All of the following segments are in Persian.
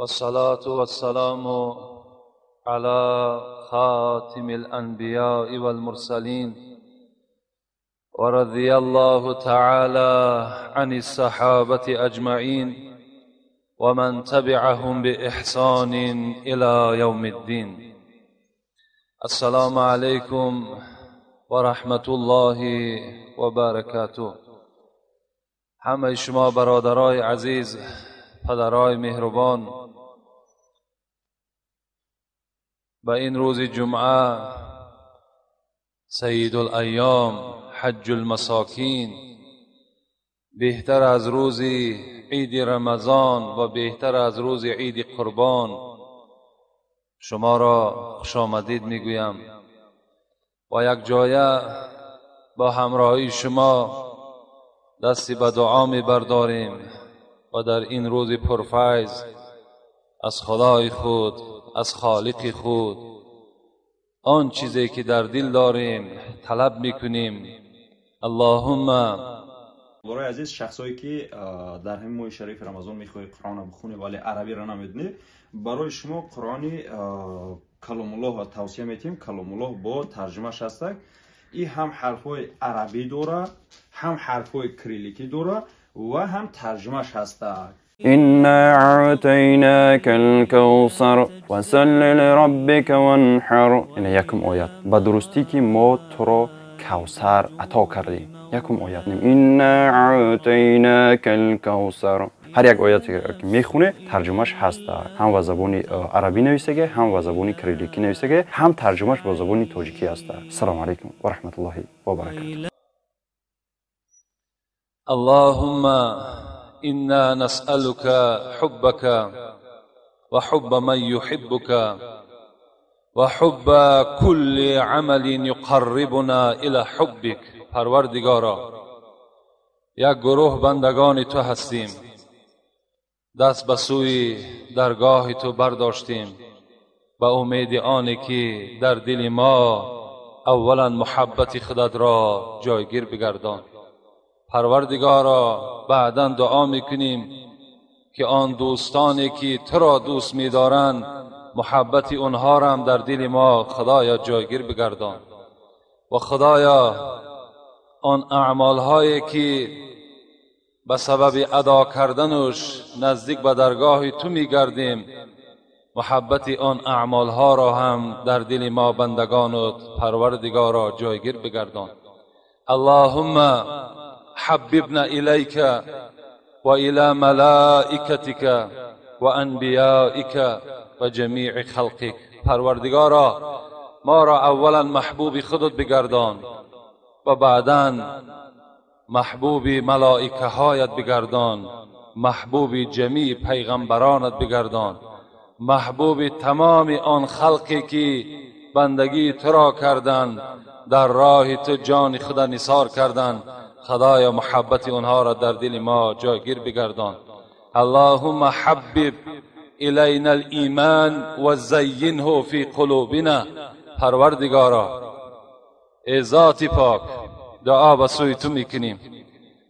والصلاة والسلام على خاتم الأنبياء والمرسلين ورضي الله تعالى عن الصحابة أجمعين ومن تبعهم بإحسان إلى يوم الدين. السلام عليكم ورحمة الله وبركاته. همه شما برادرای عزیز، پدرای مهربان، به این روز جمعه سید الایام حج المساکین، بهتر از روز عید رمضان و بهتر از روز عید قربان، شما را خوش آمدید میگویم و یک جایه با همراهی شما دستی به دعا میبرداریم و در این روز پرفیض از خدای خود، از خالق خود، آن چیزی که در دل داریم طلب میکنیم. اللهم برای عزیز، شخصایی که در همین ماه شریف رمضان میخوای قرآن بخونی ولی عربی را نمیدونی، برای شما قرآن کلام الله را توصیه میتیم. کلام الله با ترجمهش هست. این هم حرفای عربی داره، هم حرفای کریلیکی داره و هم ترجمهش هست. إنا أعطيناك الكوثر وصل لربك وانحر. این یکم آیت به درستی که ما تو را کوثر عطا کردیم. یکم آیت نیم إنا أعطيناك الكوثر. هر یک آیتی که میخونه ترجمهش هست، هم به زبان عربی نوشته، هم به زبان کریلیکی نوشته، هم ترجمهش به زبان تاجیکی هست. السلام علیکم و رحمت الله و برکاته. اللهم إنا نسألك حبك وحب من يحبك وحب كل عمل يقربنا إلى حبك. پروردگارا، یک گروه بندگان تو هستیم، دست به سوی درگاه تو برداشتیم به امید آنی که در دل ما اولا محبت خودت را جایگیر بگردان. پروردگارا، بعدا دعا میکنیم که آن دوستانی که تو را دوست می‌دارند محبت اونها را هم در دل ما خدایا جایگیر بگردان. و خدایا، آن اعمال‌هایی که به سبب ادا کردنش نزدیک به درگاه تو می‌گردیم، محبت آن اعمال‌ها را هم در دل ما بندگانت پروردگارا جایگیر بگردان. اللهم حببنا إليك وإلى ملائكتك وأنبيائك وجميع خلقك. پروردگارا، ما را اولا محبوب خودت بگردان و بعدا محبوب ملائکه هایت بگردان، محبوب جمیع پیغمبرانت بگردان، محبوب تمام آن خلقی که بندگی تو را کردند، در راه تو جان خود نثار کردند. خدایا، محبت اونها را در دل ما جایگیر بگردان. اللهم حبب الینا الایمان و زینه فی قلوبنا. پروردگارا، ای ذات پاک، دعا به سوی تو میکنیم.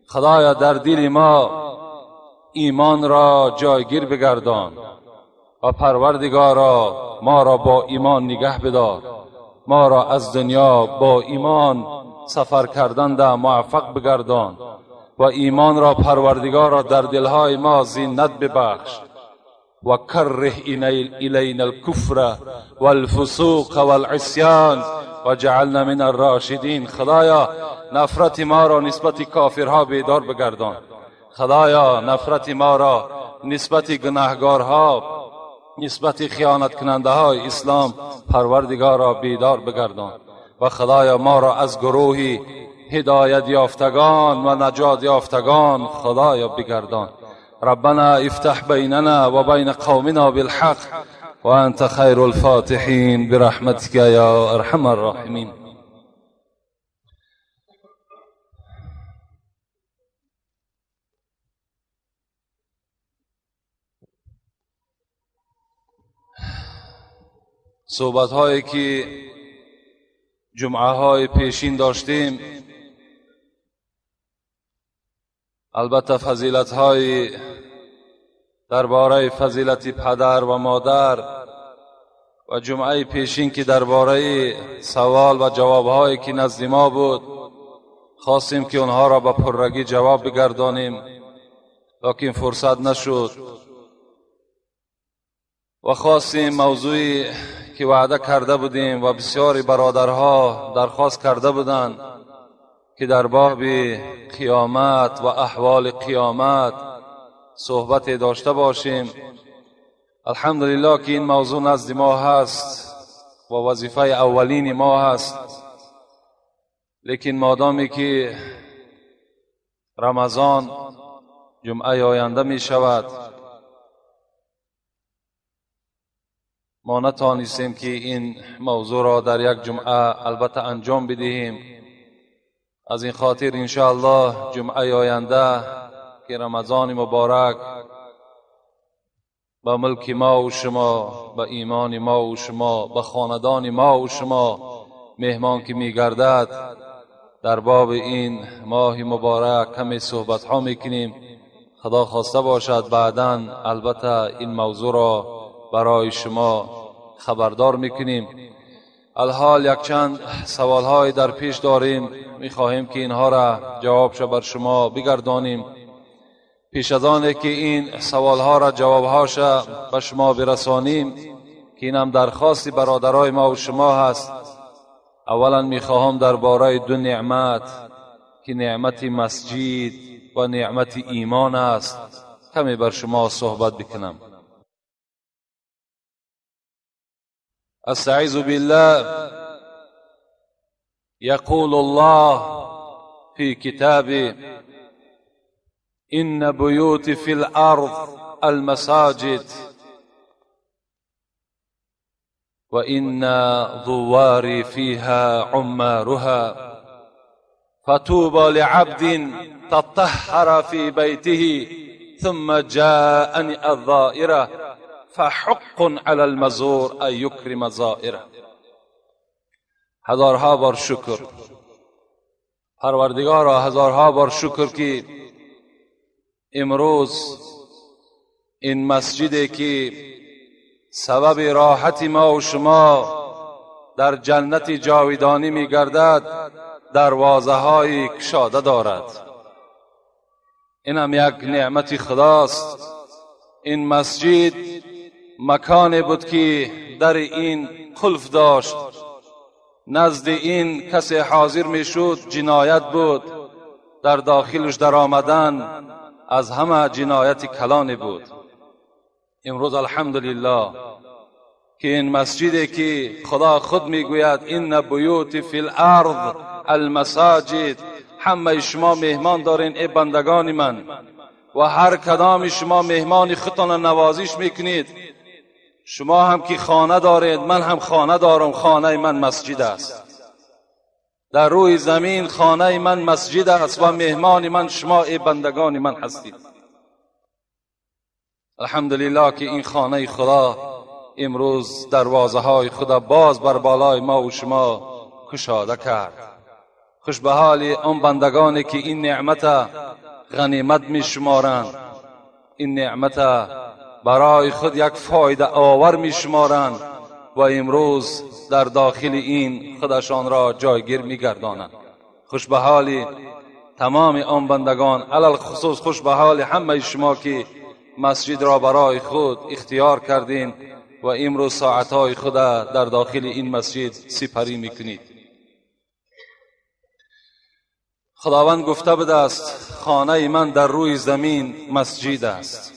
خدایا، در دل ما ایمان را جایگیر بگردان و پروردگارا، ما را با ایمان نگه بدار. ما را از دنیا با ایمان سفر کردن ده موفق بگردان و ایمان را پروردگارا در دلهای ما زینت ببخش. و کره الینا الکفر والفسوق والعصیان و جعلنا من الراشدین. خدایا، نفرت ما را نسبت کافرها بیدار بگردان. خدایا، نفرت ما را نسبت گناهگارها، نسبت خیانت کننده های اسلام پروردگارا بیدار بگردان. و خدایا، ما را از گروه هدایت یافتگان و نجات یافتگان خدایا بگردان. ربنا افتح بیننا و بین قومنا بالحق و انت خیر الفاتحین برحمتك یا ارحم الراحمین. صحبت هایی که جمعه های پیشین داشتیم البته فضیلت های درباره فضیلت پدر و مادر و جمعه پیشین که درباره سوال و جوابهایی که نزد ما بود خواستیم که اونها را به پررگی جواب بگردانیم، لیکن فرصت نشد و خواستیم موضوعی که وعده کرده بودیم و بسیاری برادرها درخواست کرده بودند که در باب قیامت و احوال قیامت صحبت داشته باشیم. الحمدلله که این موضوع نزد ما هست و وظیفه اولین ما هست، لیکن مادامی که رمضان جمعه آینده می شود ما نتانستیم که این موضوع را در یک جمعه البته انجام بدهیم. از این خاطر انشاءالله جمعه آینده که رمضان مبارک به ملک ما و شما، به ایمان ما و شما، به خاندان ما و شما مهمان که می گردد، در باب این ماه مبارک کمی صحبت ها میکنیم. خدا خواسته باشد بعداً البته این موضوع را برای شما خبردار میکنیم. الحال یک چند سوال های در پیش داریم، میخواهیم که اینها را جوابش بر شما بگردانیم. پیش از آنه که این سوال ها را جوابهاش به شما برسانیم که اینم درخواست برادرای ما و شما هست، اولا میخواهم درباره دو نعمت که نعمت مسجد و نعمت ایمان است کمی بر شما صحبت بکنم. استعیذ بالله. یقول الله فی کتابه إن بيوت في الأرض المساجد وإن ضواري فيها عمارها فطوبى لعبد تطهر في بيته ثم جاءني الظائرة فحق على المزور أن يكرم زائره. هزارها بار شکر پروردگارا، هزارها بار شکر که امروز این مسجدی که سبب راحت ما و شما در جنت جاودانی می گردد دروازه های کشاده دارد. این هم یک نعمت خداست. این مسجد مکانی بود که در این قلف داشت، نزد این کسی حاضر می شد جنایت بود، در داخلش در آمدن از همه جنایت کلانی بود. امروز الحمدلله که این مسجدی که خدا خود میگوید این بیوت فی الارض المساجد، همه شما مهمان دارین ای بندگان من و هر کدام شما مهمان خودتان نوازش میکنید. شما هم که خانه دارید، من هم خانه دارم، خانه من مسجد است. در روی زمین خانه من مسجد است و مهمان من شما ای بندگان من هستید. الحمدلله که این خانه خدا امروز دروازه های خدا باز بر بالای ما و شما کشاده کرد. خوش به حال اون بندگانی که این نعمت غنیمت می شمارند، این نعمت برای خود یک فایده آور می شمارند و امروز در داخل این خودشان را جایگیر می گردانند. خوش به حال تمام آن بندگان، علل خصوص خوش به حال همه شما که مسجد را برای خود اختیار کردین و امروز ساعتهای خود در داخل این مسجد سپری می کنید. خداوند گفته بوده است خانه من در روی زمین مسجد است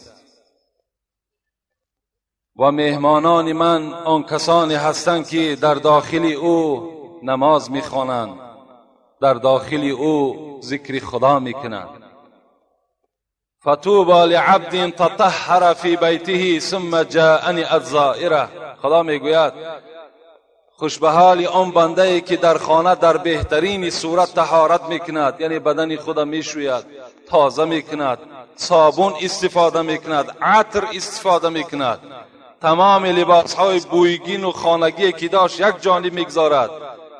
و مهمانان من آن کسانی هستند که در داخل او نماز میخوانند، در داخل او ذکر خدا میکنند. فطوبى لعبد تطهر فی بیته ثم جاءنی الزائره. خدا میگوید خوش به حال آن بنده ای که در خانه در بهترین صورت طهارت میکند، یعنی بدن خود میشوید، تازه میکند، صابون استفاده میکند، عطر استفاده میکند، تمام لباس های بویگین و خانگی که داشت یک جانب میگذارد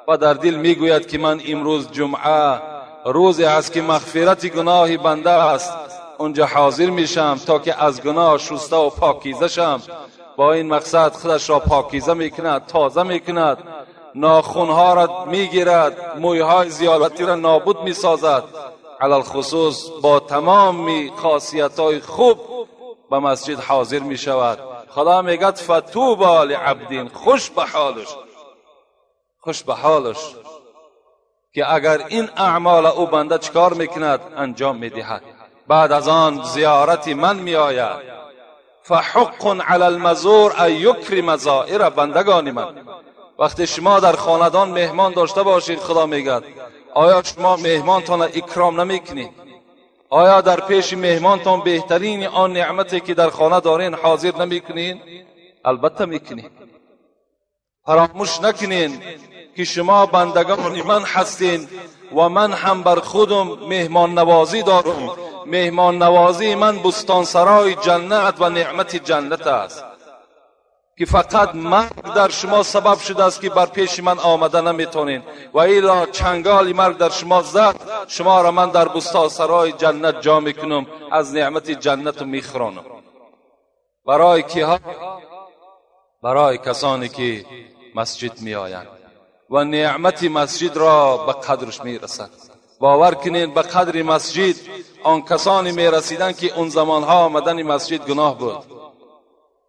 و در دل میگوید که من امروز جمعه روزی است که مغفرت گناه بنده است اونجا حاضر میشم تا که از گناه شسته و پاکیزه شم. با این مقصد خودش را پاکیزه میکند، تازه میکند، ناخونها را میگیرد، مویهای زیادتی را نابود میسازد. علال خصوص با تمام خاصیت‌های خوب به مسجد حاضر میشود. خدا میگد فتوبا لعبد، خوش به حالش، خوش به حالش که اگر این اعمال او بنده چکار میکند انجام میدهد. بعد از آن زیارت من میآید. فحق علی المزور ان یکرم زائر. بندگان من، وقتی شما در خاندان مهمان داشته باشید، خدا میگد آیا شما مهمانتان اکرام نمیکنید؟ آیا در پیش مهمانتان بهترین آن نعمتی که در خانه دارین حاضر نمیکنید؟ البته میکنید. فراموش نکنین که شما بندگان من هستین و من هم بر خودم مهمان نوازی دارم. مهمان نوازی من بستانسرای جنت و نعمت جنت است که فقط مرگ در شما سبب شده است که بر پیش من آمده نمیتونین، و ایلا چنگال مرگ در شما زد، شما را من در بستانسرای جنت جا میکنم، از نعمت جنت میخورانم. برای کیها؟ برای کسانی که مسجد می آیند و نعمت مسجد را به قدرش می رسد. باور کنید به قدر مسجد آن کسانی می رسیدن که اون زمانها آمدن مسجد گناه بود.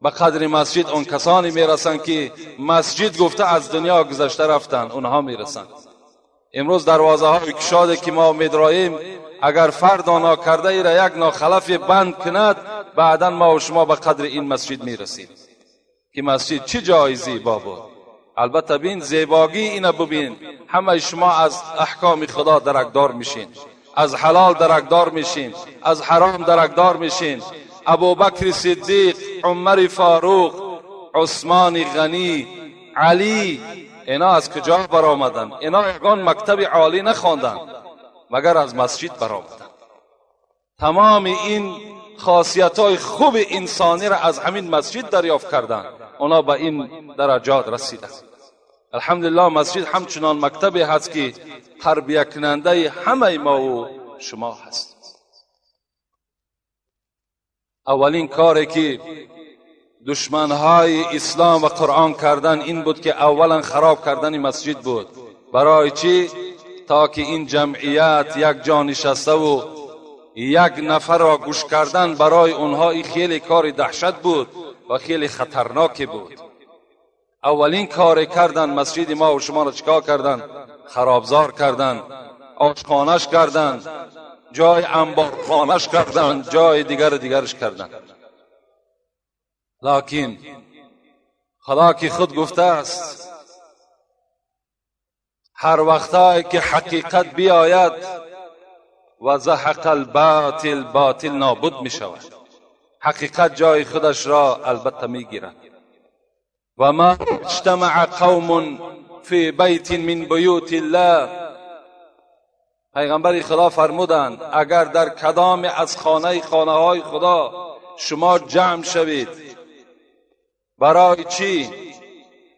به قدر مسجد آن کسانی می رسند که مسجد گفته از دنیا گذشته رفتن، اونها می رسند. امروز دروازه های کشاده که ما می دراییم، اگر فرد آنها کرده ای را یک ناخلف بند کند، بعدا ما و شما به قدر این مسجد می رسید که مسجد چه جای زیبا بود. البته بین زیباگی اینه ببین، همه شما از احکام خدا درکدار میشین، از حلال درکدار میشین، از حرام درکدار میشین. ابوبکر صدیق، عمر فاروق، عثمان غنی، علی، اینا از کجا برآمدن؟ اینا یگان مکتب عالی نخواندن مگر از مسجد برآمدن. تمام این خاصیت‌های خوب انسانی را از همین مسجد دریافت کردند. اونا به این درجات رسیدند. الحمدلله مسجد همچنان مکتبی هست که تربیت کننده همه ما و شما هست. اولین کاری که دشمنهای اسلام و قرآن کردن این بود که اولا خراب کردن مسجد بود. برای چی؟ تا که این جمعیت یک جا نشسته و یک نفر را گوش کردن برای اونها خیلی کار دهشت بود و خیلی خطرناکی بود. اولین کار کردن مسجد ما و شما را چیکار کردن؟ خرابزار کردن، آشخانش کردن، جای انبارخانش کردن، جای دیگرش کردن. لکن خدا که خود گفته است هر وقتایی که حقیقت بیاید و زهق الباطل، باطل نابود می شود. حقیقت جای خودش را البته می گیرد. و ما اجتمع قوم فی بیت من بیوت الله. پیغمبر خدا فرمودند اگر در کدام از خانه های خدا شما جمع شوید، برای چی؟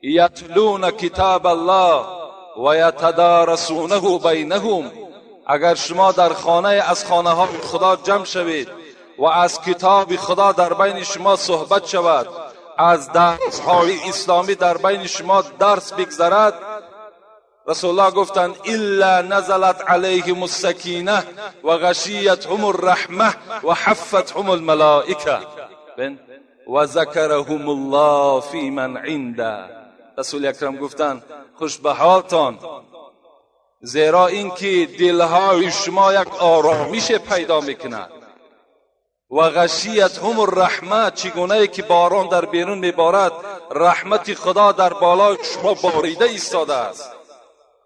یتلون کتاب الله و یتدارسونه بینهم. اگر شما در خانه از خانه های خدا جمع شوید و از کتاب خدا در بین شما صحبت شود، از درس های اسلامی در بین شما درس بگذرد، رسول الله گفتند الا نزلت علیهم السکینه و غشیتهم الرحمه و حفتهم الملائکه و ذکرهم الله فی من عنده. رسول اکرم گفتند خوش به حالتان، زیرا اینکه دلهای شما یک آرامش پیدا میکند. و غشیتهم الرحمه، چگونه که باران در بیرون میبارد رحمت خدا در بالای شما باریده ایستاده است.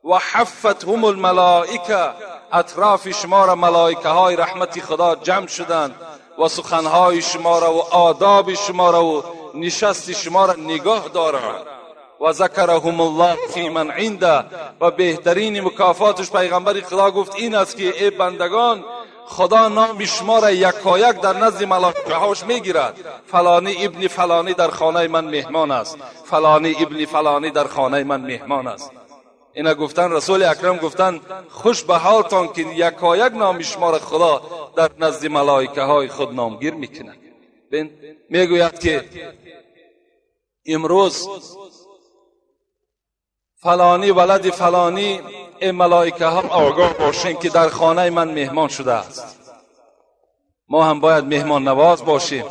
و حفتهم الملائکه، اطراف شما را ملائکه های رحمت خدا جمع شدند و سخنهای شما را و آداب شما را و نشست شما را نگاه دارند. و ذکرهم الله فی من عنده، و بهترین مکافاتش پیغمبر خدا گفت این است که ای بندگان خدا نام شما را یکایک در نزد ملائکه هاش میگیرد. فلانی ابن فلانی در خانه من مهمان است، فلانی ابن فلانی در خانه من مهمان است. اینا گفتن، رسول اکرم گفتن خوش به حالتان که یکایک نام شما را خدا در نزد ملائکه های خود نامگیر میکند. میگوید که امروز فلانی ولد فلانی، این ملائکه ها آگاه باشین که در خانه من مهمان شده است. ما هم باید مهمان نواز باشیم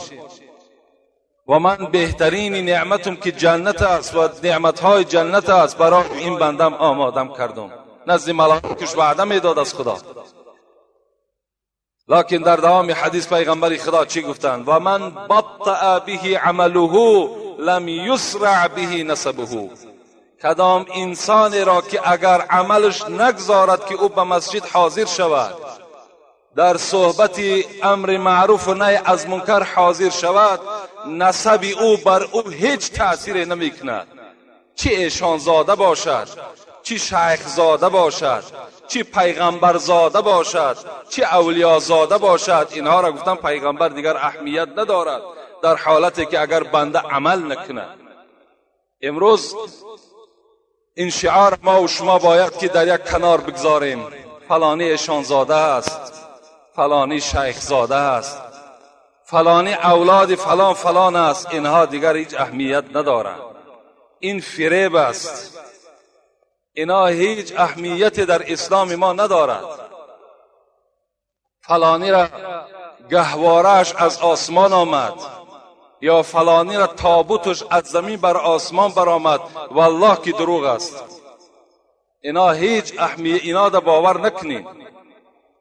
و من بهترین نعمتم که جنت است و نعمتهای جنت است برای این بندم آمادم کردم. نزد ملائکه‌اش وعده میداد از خدا. لکن در دوام حدیث پیغمبر خدا چی گفتند؟ و من بطأ به عمله لم یسرع به نسبه. کدام انسانی را که اگر عملش نگذارد که او به مسجد حاضر شود، در صحبت امر معروف و نهی از منکر حاضر شود، نسب او بر او هیچ تأثیر نمیکند. چه ایشان زاده باشد، چه شیخ زاده باشد، چه پیغمبر زاده باشد، چه اولیاء زاده باشد، اینها را گفتم پیغمبر دیگر اهمیت ندارد در حالتی که اگر بنده عمل نکند. امروز این شعار ما و شما باید که در یک کنار بگذاریم. فلانی ایشان زاده است، فلانی شیخ زاده است، فلانی اولاد فلان فلان است، اینها دیگر هیچ اهمیت ندارند. این فریب است. اینها هیچ اهمیت در اسلام ما ندارد. فلانی را گهوارهش از آسمان آمد یا فلانی را تابوتش از زمین بر آسمان برآمد، والله که دروغ است. اینا هیچ اهمیت، اینا را باور نکنید.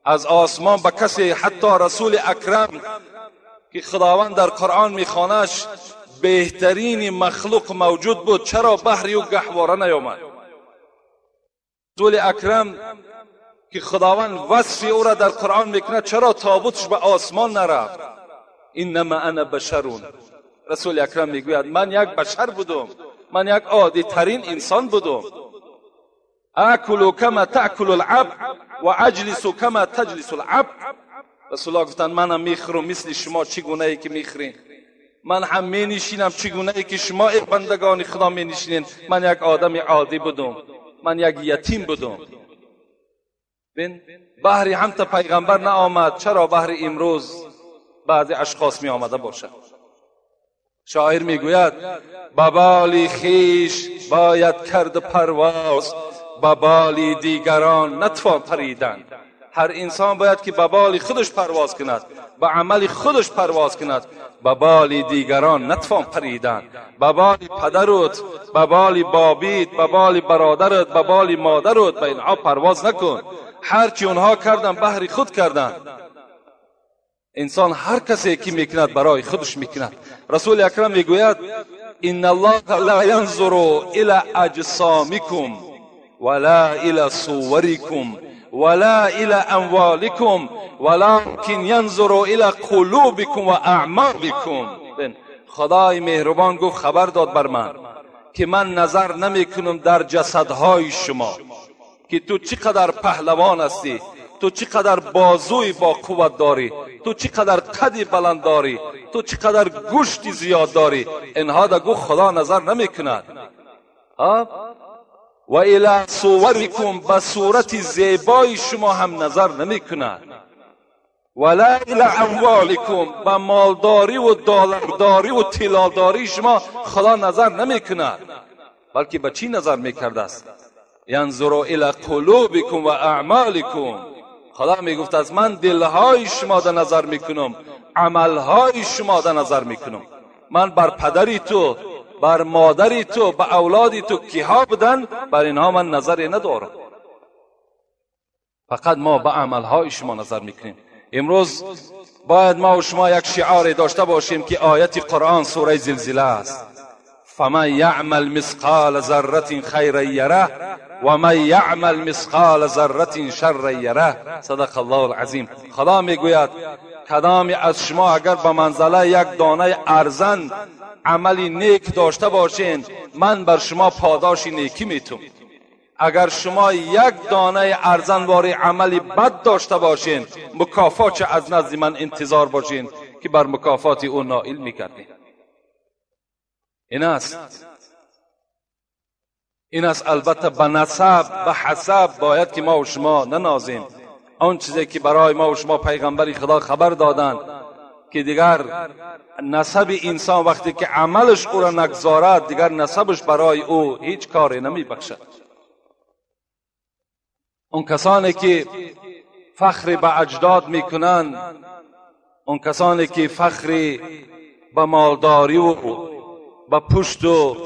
از آسمان به کسی، حتی رسول اکرم که خداوند در قرآن میخوانش بهترین مخلوق موجود بود، چرا بحری و گهواره نیامد؟ رسول اکرم که خداوند وصف او را در قرآن میکند، چرا تابوتش به آسمان نرفت؟ انما انا بشرون. رسول اکرم میگوید من یک بشر بودم، من یک عادی ترین انسان بودم. اکل کما تاکل العبد و اجلس کما تجلس العبد. رسول الله گفتند من هم میخورم مثل شما چگونه ای که میخورین، من هم مینشینم چگونه ای که شما ای بندگان خدا مینشینین. من یک آدم عادی بودم، من یک یتیم بودم. بین بحری هم تا پیغمبر نآمد، چرا بحری امروز بعضی اشخاص می آمده باشد؟ شاعر میگوید ببالی خیش باید کرد پرواز، ببالی دیگران نتوان پریدن. هر انسان باید که ببالی خودش پرواز کند، به عمل خودش پرواز کند. ببالی دیگران نتوان پریدن. ببالی پدرت، ببالی بابیت، ببالی برادرت، ببالی مادرت، به اینها پرواز نکن. هرچی اونها کردن بهر خود کردن. انسان هر کسی که میکند برای خودش میکند. رسول اکرم میگوید ان الله لا ينظر الى اجسامكم ولا الى صوركم ولا الى اموالكم ولكن ينظر الى قلوبكم و اعمالكم. خدای مهربان گفت خبر داد بر من که من نظر نمیکنم در جسدهای شما که تو چقدر پهلوان هستی، تو چقدر بازوی با قوت داری، تو چقدر قدی بلند داری، تو چقدر گوشتی زیاد داری. اینها دا گفت خدا نظر نمیکند. و الی صورکم، به صورت زیبای شما هم نظر نمیکند. ولا الی اموالکم، به مالداری و دلاری و طلاداری شما خدا نظر نمیکند. بلکه به چی نظر میکرده است؟ ینظر الی قلوبکم و اعمالکم. خدا میگفت از من دلهای شما در نظر میکنم، عملهای شما در نظر میکنم. من بر پدری تو، بر مادری تو، به اولادی تو کیها بدن، بر اینها من نظری ندارم. فقط ما به عملهای شما نظر میکنیم. امروز باید ما و شما یک شعار داشته باشیم که آیت قرآن سوره زلزله است. فمن یعمل مثقال ذره خیرا یره و من یعمل مثقال ذره شرا یره. صدق الله العظیم. خدا میگوید کدام از شما اگر به منزله یک دانه ارزن عملی نیک داشته باشین، من بر شما پاداش نیکی میتم. اگر شما یک دانه ارزنواری عملی بد داشته باشین، مکافات چه از نزد من انتظار باشین که بر مکافات او نائل میکردین. این است این است. البته به نسب به حسب باید که ما و شما ننازیم. آن چیزی که برای ما و شما پیغمبر خدا خبر دادند که دیگر نسب انسان وقتی که عملش او را نگذارد دیگر نسبش برای او هیچ کاری نمی بخشد. اون کسانی که فخر به اجداد میکنند، اون کسانی که فخر به مالداری و به پشت و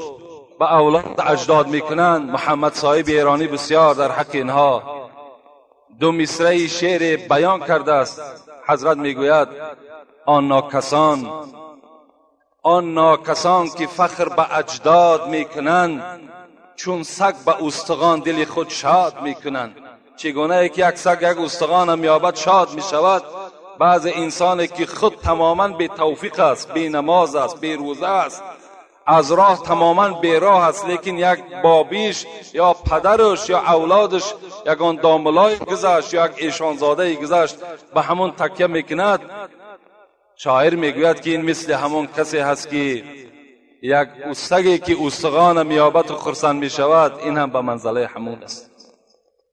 به اولاد اجداد میکنند، محمد صاحب ایرانی بسیار در حق اینها دو مصرعی شعر بیان کرده است. حضرت میگوید آن ناکسان که فخر به اجداد میکنند، چون سگ به استخوان دل خود شاد میکنند. چگونه که یک سگ یک استخوان هم یابد شاد میشود، بعض انسانی که خود تماما بی توفیق است، بی نماز است، بی روزه است، از راه تماما بی راه است، لیکن یک بابیش یا پدرش یا اولادش یگان داملای گذشت یا یک ایشانزاده گذشت به همون تکیه میکند. شاعر میگوید که این مثل همون کسی هست که یک سگی که استخوان میابد و خرسند میشود، این هم به منزله همون است.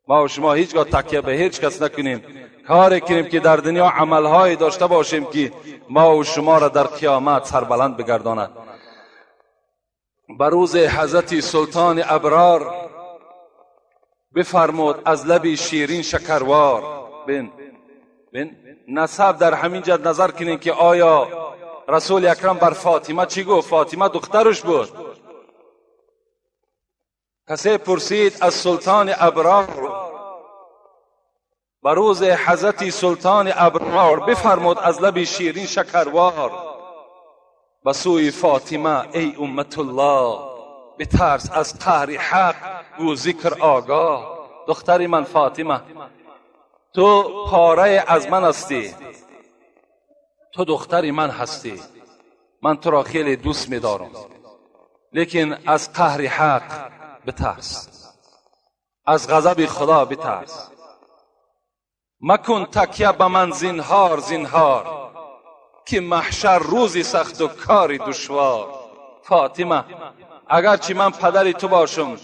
ما و شما هیچگاه تکیه به هیچ کس نکنیم، کاری کنیم که در دنیا عملهایی داشته باشیم که ما و شما را در قیامت سربلند بگرداند. بر روز حضرت سلطان ابرار بفرمود از لب شیرین شکروار. بین نسب در همین جد نظر کنین که آیا رسول اکرم بر فاطمه چی گفت؟ فاطمه دخترش بود. کسی پرسید از سلطان ابرار، بر روز حضرت سلطان ابرار بفرمود از لب شیرین شکروار به سوی فاطمه ای امت الله، بترس از قهر حق و ذکر آگاه. دختری من فاطمه، تو پاره از من هستی، تو دختری من هستی، من تو را خیلی دوست می‌دارم، لیکن از قهر حق بترس، از غضب خدا بترس. مکن تکیه به من زنهار که محشر روزی سخت و کاری دشوار. فاطمه، اگرچه من پدر تو باشم،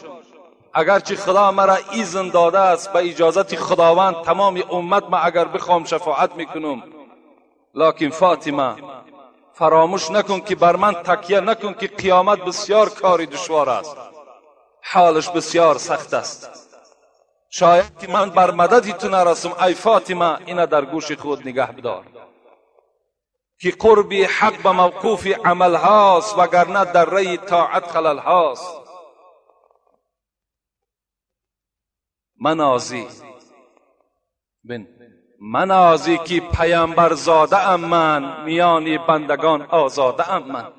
اگرچه خدا مرا ایذن داده است به اجازت خداوند تمام امت ما اگر بخوام شفاعت میکنم، لکن فاطمه فراموش نکن که بر من تکیه نکن که قیامت بسیار کاری دشوار است، حالش بسیار سخت است. شاید که من بر مددی تو نرسم. ای فاطمه، اینا در گوش خود نگه بدار که قربی حق به موقوف عمل هاست، وگرنه در ری طاعت خلل هاست. منازی که پیامبر زاده ام من، میان بندگان آزاده ام من.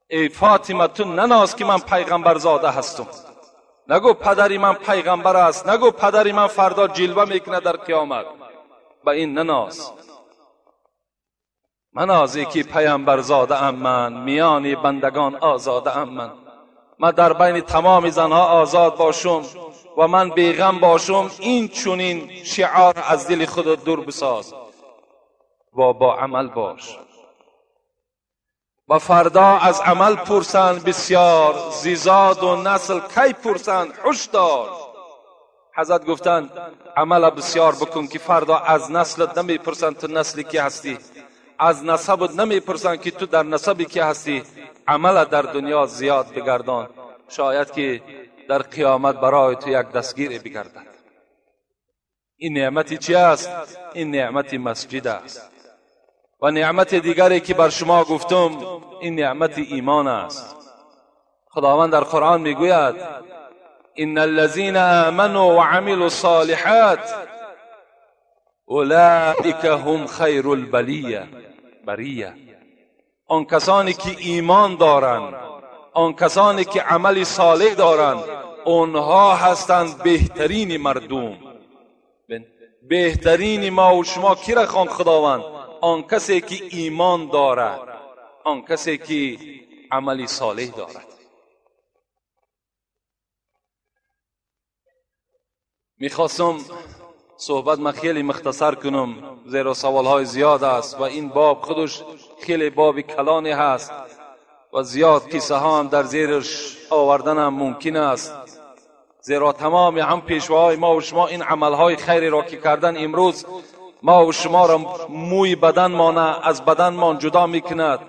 ای فاطمه، تو نناز که من پیغمبر زاده هستم. نگو پدری من پیغمبر است، نگو پدری من فردا جلوه میکنه در قیامت. به این نناز. منازی که پیامبر زاده ام من، میان بندگان آزاده ام من در بین تمام زنها آزاد باشم و من بیغم باشم. این چونین شعار از دل خود دور بساز و با عمل باش. و فردا از عمل پرسند بسیار، زیزاد و نسل کی پرسند هوش دار. حضرت گفتند عمل بسیار بکن که فردا از نسلت نمی پرسند تو نسلی که هستی، از نسبت نمی پرسند که تو در نسبی که هستی. عمل در دنیا زیاد بگردان، شاید که در قیامت برای تو یک دستگیر بگردد. این نعمتی چی است؟ این نعمت مسجد است. و نعمت دیگری که بر شما گفتم، این نعمت ایمان است. خداوند در قرآن میگوید ان الذين آمنوا وعملوا الصالحات اولئک هم خیر البریه. آن کسانی که ایمان دارند، آن کسانی که عمل صالح دارند، آنها هستند بهترین مردم. بهترین ما و شما کی را خواند خداوند؟ آن کسی که ایمان دارد، آن کسی که عمل صالح دارد. میخواستم صحبت ما خیلی مختصر کنم، زیرا سوالهای زیاد است و این باب خودش خیلی باب کلانی هست و زیاد قصه ها هم در زیرش آوردن هم ممکن است، زیرا تمام هم پیشواهای ما و شما این عملهای خیری را که کردن امروز ما و شما را موی بدن ما از بدن ما جدا میکند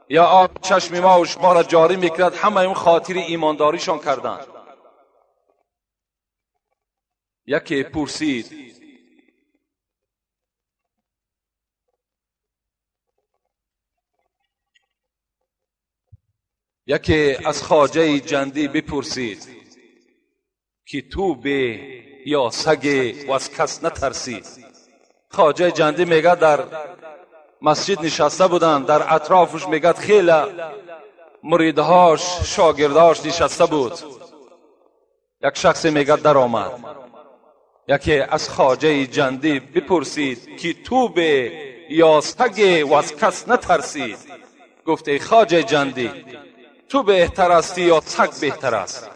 یا آب چشم ما و شما را جاری میکند، همه اون خاطر ایمانداریشان کردن. یکی پرسید یکی از خواجه جندی بپرسید که تو به یا سگ و از کس نترسی؟ خواجه جندی میگه در مسجد نشسته بودن، در اطرافش میگه خیلی مریدهاش شاگرداش نشسته بود. یک شخص میگه در آمد، یکی از خواجه جندی بپرسید که تو به یا سگ و از کس نترسی؟ گفت ای خواجه جندی، تو بهتر هستی یا سگ بهتر است؟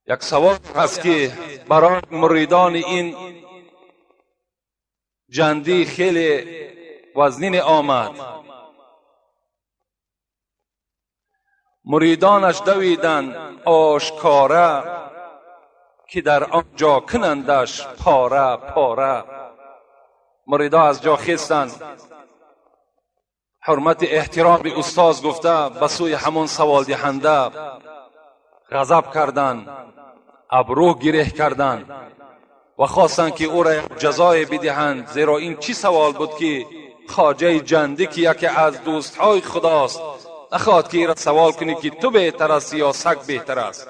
یک سوال هست که برای مریدان این جندی خیلی وزنین آمد. مریدانش دویدن آشکاره که در آنجا کنندش پاره پاره. مریدا از جا خیستن، حرمت احترام به استاد گفته به سوی همون سوال دهنده غضب کردند، ابرو گره کردند و خواستند که او را جزای بدهند، زیرا این چی سوال بود که خواجه جندی که یکی از دوستهای خداست نخواهد که این را سوال کنی که تو بهتر است یا سگ بهتر است.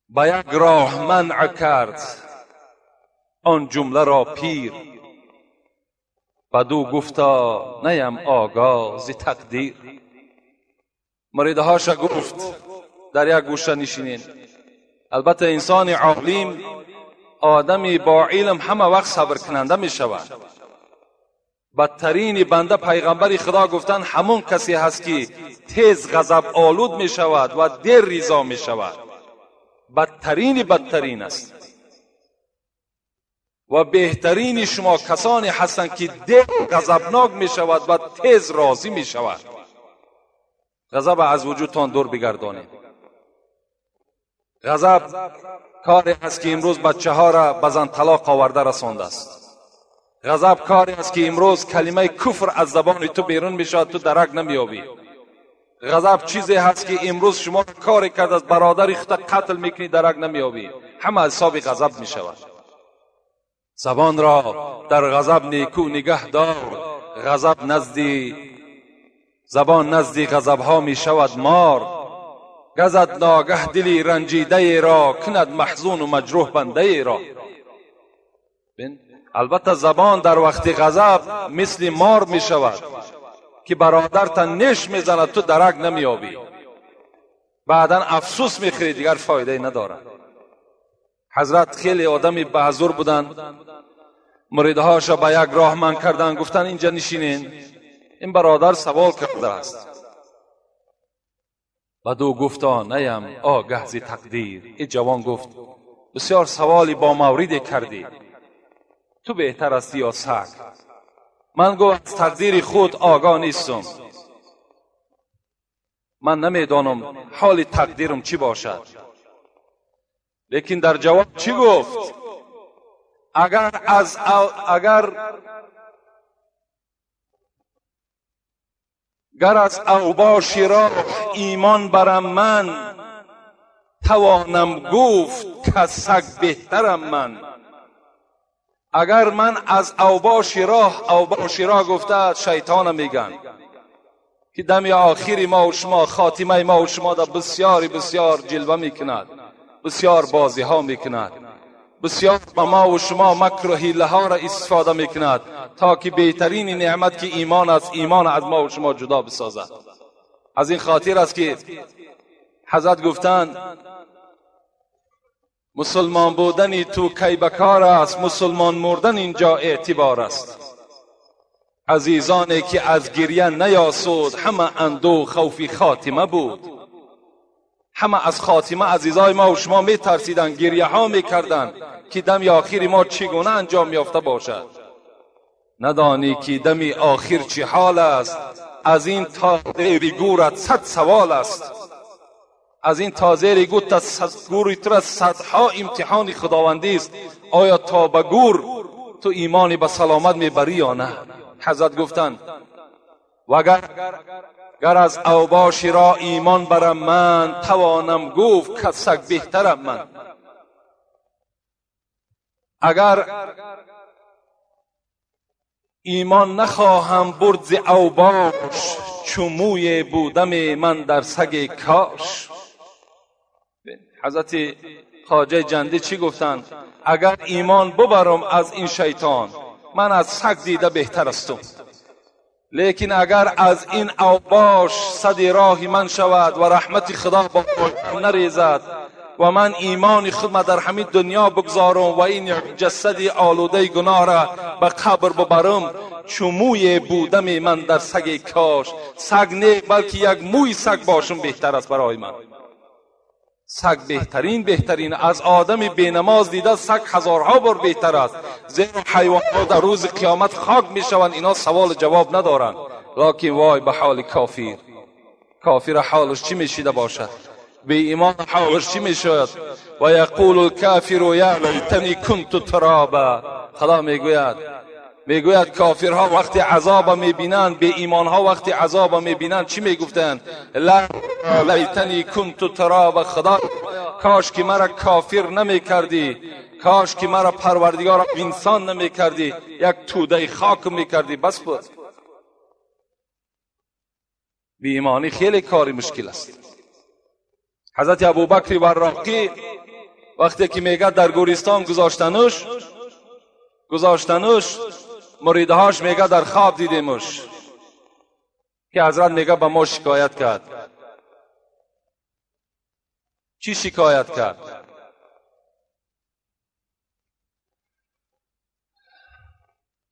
با یک راه منع کرد آن جمله را پیر، بدو گفتا نیم آگاه ز تقدیر. مریدهاش گفت در یک گوشه نشینین. البته انسان عالم، آدمی با علم همه وقت صبر کننده می شود. بدترین بنده پیغمبر خدا گفتن همون کسی هست که تیز غضب آلود می شود و دیر رضا می شود. بدترین است. و بهترین شما کسانی هستند که دیر غضبناک می شود و تیز راضی می شود. غضب از وجودتان دور بگردانید. غضب کاری است که امروز بچه ها را به زن طلاق آورده رسانده است. غضب کاری است که امروز کلمه کفر از زبان تو بیرون میشود، تو درک نمیابی. غضب چیزی هست که امروز شما کاری کرد از برادر خود قتل میکنی، درک نمیابی. همه حساب غضب میشود. زبان را در غضب نیکو نگه دار، غضب زبان نزدی غضب ها می شود مار. گزد ناگه دلی رنجیده را، کند محزون و مجروح بنده را. البته زبان در وقت غضب مثل مار می شود که برادرت نش می زند، تو درک نمی یابی. بعدا افسوس می خری، دیگر فایده ندارد. حضرت خیلی آدمی بحضور بودن، مریدهاش به یک راه من کردن، گفتن اینجا نشینین. این برادر سوال کرده است. بدو گفتا نیم آگه ز تقدیر. این جوان گفت بسیار سوالی با موردی کردی، تو بهتر هستی یا سگ؟ من گفت از تقدیر خود آگاه نیستم، من نمیدانم حال تقدیرم چی باشد. لیکن در جواب چی گفت؟ اگر از اوباش را ایمان برم من، توانم گفت که سگ بهترم من. اگر من از اوباش راه گفته شیطان میگن که دم آخری ما و شما، خاتمه ما و شما در بسیار جلوه میکند، بسیار بازی ها میکند، بسیار با ما و شما مکر و حیله ها را استفاده میکند تا که بهترین نعمت که ایمان است، ایمان از ما و شما جدا بسازد. از این خاطر است که حضرت گفتند مسلمان بودن تو کی بکار است، مسلمان مردن اینجا اعتبار است. عزیزانی که از گریه نیاسود، همه اندو خوفی خاتمه بود. همه از خاتمه عزیزای ما و شما می ترسیدن، گریه ها می کردن که دم آخری ما چگونه انجام یافته باشد. ندانی که دم آخر چه حال است؟ از این تا زیر گورت 100 سوال است. از این تا زیر گوری تو را صدها امتحان خداوندی است. آیا تا به گور تو ایمانی به سلامت میبری یا نه؟ حضرت گفتند وگر از اوباش را ایمان برم من، توانم گفت که سگ بهترم من. اگر ایمان نخواهم برد ز اوباش، چموی بودم من در سگ کاش. حضرت خواجه جندی چی گفتند؟ اگر ایمان ببرم از این شیطان، من از سگ دیده بهتر استم. لیکن اگر از این اوباش صد راهی من شود و رحمت خدا با نریزد و من ایمان خود ما در همین دنیا بگذارم و این جسد آلوده گناه را به قبر ببرم، چموی بودم من در سگ کاش. سگ نه بلکه یک موی سگ باشم بهتر است برای من. سگ بهترین از آدم بینماز دیده سگ هزارها بار بهتر است. زیرا حیوانات در روز قیامت خاک میشوند، اینا سوال جواب ندارند. لکن وای به حال کافر حالش چی میشیده باشد؟ به ایمان حالش چی میشود؟ و یقول الکافر یا لیتنی کنت ترابا. خدا میگوید کافرها وقتی عذاب میبینند، به ایمانها وقتی عذاب میبینند چی میگفتند؟ لا لیتنی کنت ترابا. خدا کاش که مرا کافر نمیکردی، کاش که مرا پروردگار انسان نمیکردی، یک توده خاک میکردی. بس بود. بی ایمانی خیلی کاری مشکل است. حضرت ابوبکر وراقی وقتی که میگه در گورستان گذاشتنش مریدهاش میگه در خواب دیدیمش، که حضرت میگه به ما شکایت کرد. چی شکایت کرد؟